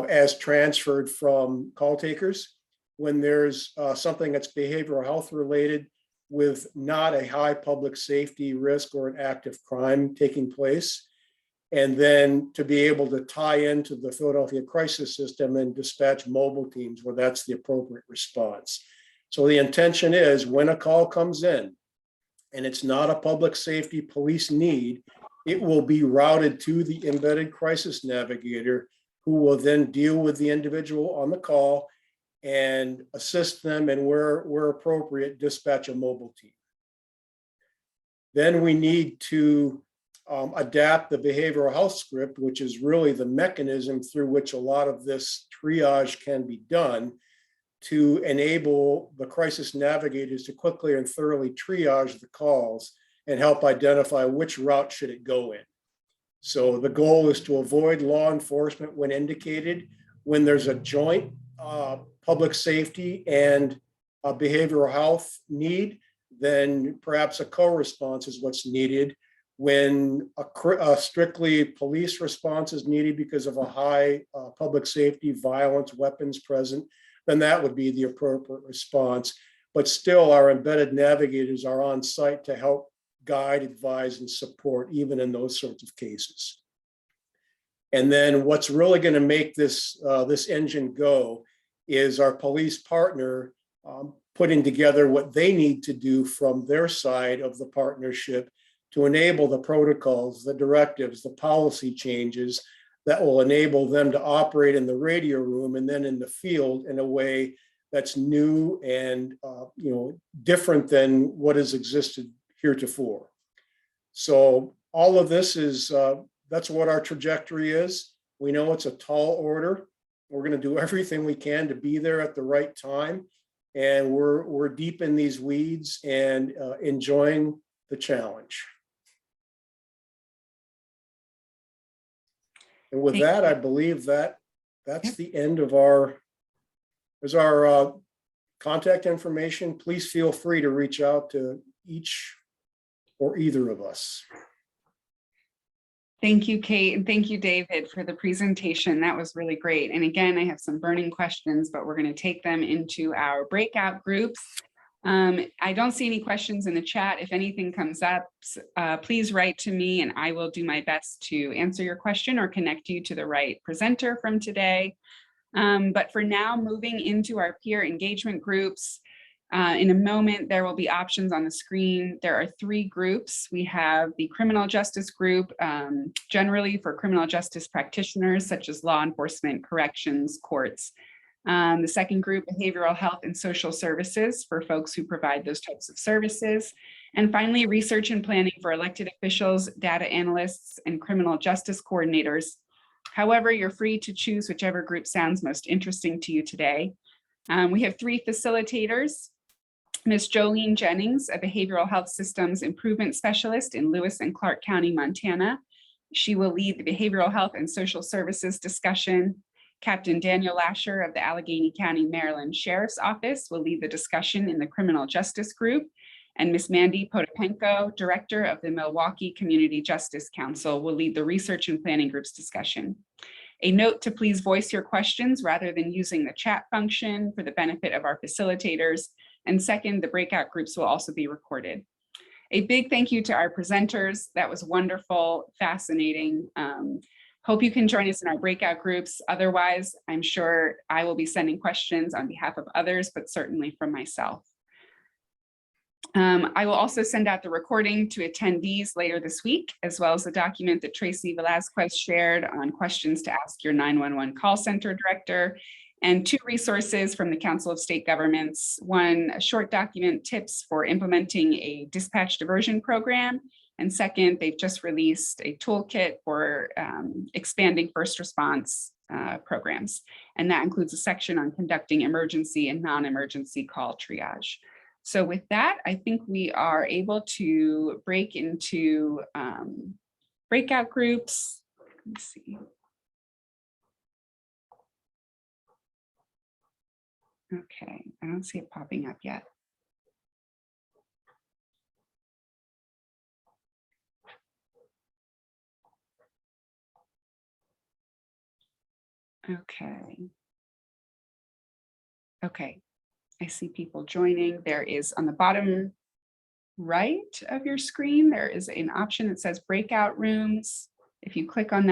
as transferred from call takers when there's something that's behavioral health related with not a high public safety risk or an active crime taking place. And then to be able to tie into the Philadelphia crisis system and dispatch mobile teams where that's the appropriate response. So the intention is when a call comes in and it's not a public safety police need, it will be routed to the embedded crisis navigator, who will then deal with the individual on the call and assist them, and where appropriate, dispatch a mobile team. Then we need to adapt the behavioral health script, which is really the mechanism through which a lot of this triage can be done, to enable the crisis navigators to quickly and thoroughly triage the calls and help identify which route should it go in. So the goal is to avoid law enforcement when indicated. When there's a joint public safety and behavioral health need, then perhaps a co-response is what's needed. When a strictly police response is needed because of a high public safety, violence, weapons present, then that would be the appropriate response. But still, our embedded navigators are on site to help guide, advise, and support even in those sorts of cases. And then what's really going to make this engine go is our police partner putting together what they need to do from their side of the partnership to enable the protocols, the directives, the policy changes that will enable them to operate in the radio room and then in the field in a way that's new and different than what has existed heretofore. So all of this is, that's what our trajectory is. We know it's a tall order. We're going to do everything we can to be there at the right time. And we're deep in these weeds and enjoying the challenge. And with that, I believe that's the end of there's our contact information. Please feel free to reach out to each or either of us. Thank you, Kate, and thank you, David, for the presentation. That was really great. And again, I have some burning questions, but we're going to take them into our breakout groups. I don't see any questions in the chat. If anything comes up, please write to me and I will do my best to answer your question or connect you to the right presenter from today. But for now, moving into our peer engagement groups, in a moment, there will be options on the screen. There are 3 groups. We have the criminal justice group, generally for criminal justice practitioners, such as law enforcement, corrections, courts. The second group, behavioral health and social services, for folks who provide those types of services. And finally, research and planning for elected officials, data analysts, and criminal justice coordinators. However, you're free to choose whichever group sounds most interesting to you today. We have 3 facilitators. Ms. Jolene Jennings, a behavioral health systems improvement specialist in Lewis and Clark County, Montana. She will lead the behavioral health and social services discussion. Captain Daniel Lasher of the Allegheny County, Maryland Sheriff's Office will lead the discussion in the criminal justice group. And Ms. Mandy Potapenko, director of the Milwaukee Community Justice Council, will lead the research and planning group's discussion. A note to please voice your questions rather than using the chat function for the benefit of our facilitators. And second, the breakout groups will also be recorded. A big thank you to our presenters. That was wonderful, fascinating. Hope you can join us in our breakout groups. Otherwise, I'm sure I will be sending questions on behalf of others, but certainly from myself. I will also send out the recording to attendees later this week, as well as the document that Tracy Velazquez shared on questions to ask your 911 call center director, and 2 resources from the Council of State Governments. One, a short document, tips for implementing a dispatch diversion program. And second, they've just released a toolkit for expanding first response programs. And that includes a section on conducting emergency and non-emergency call triage. So with that, I think we are able to break into breakout groups. Let's see. Okay, I don't see it popping up yet. Okay, I see people joining. There is on the bottom right of your screen, there is an option that says breakout rooms. If you click on that,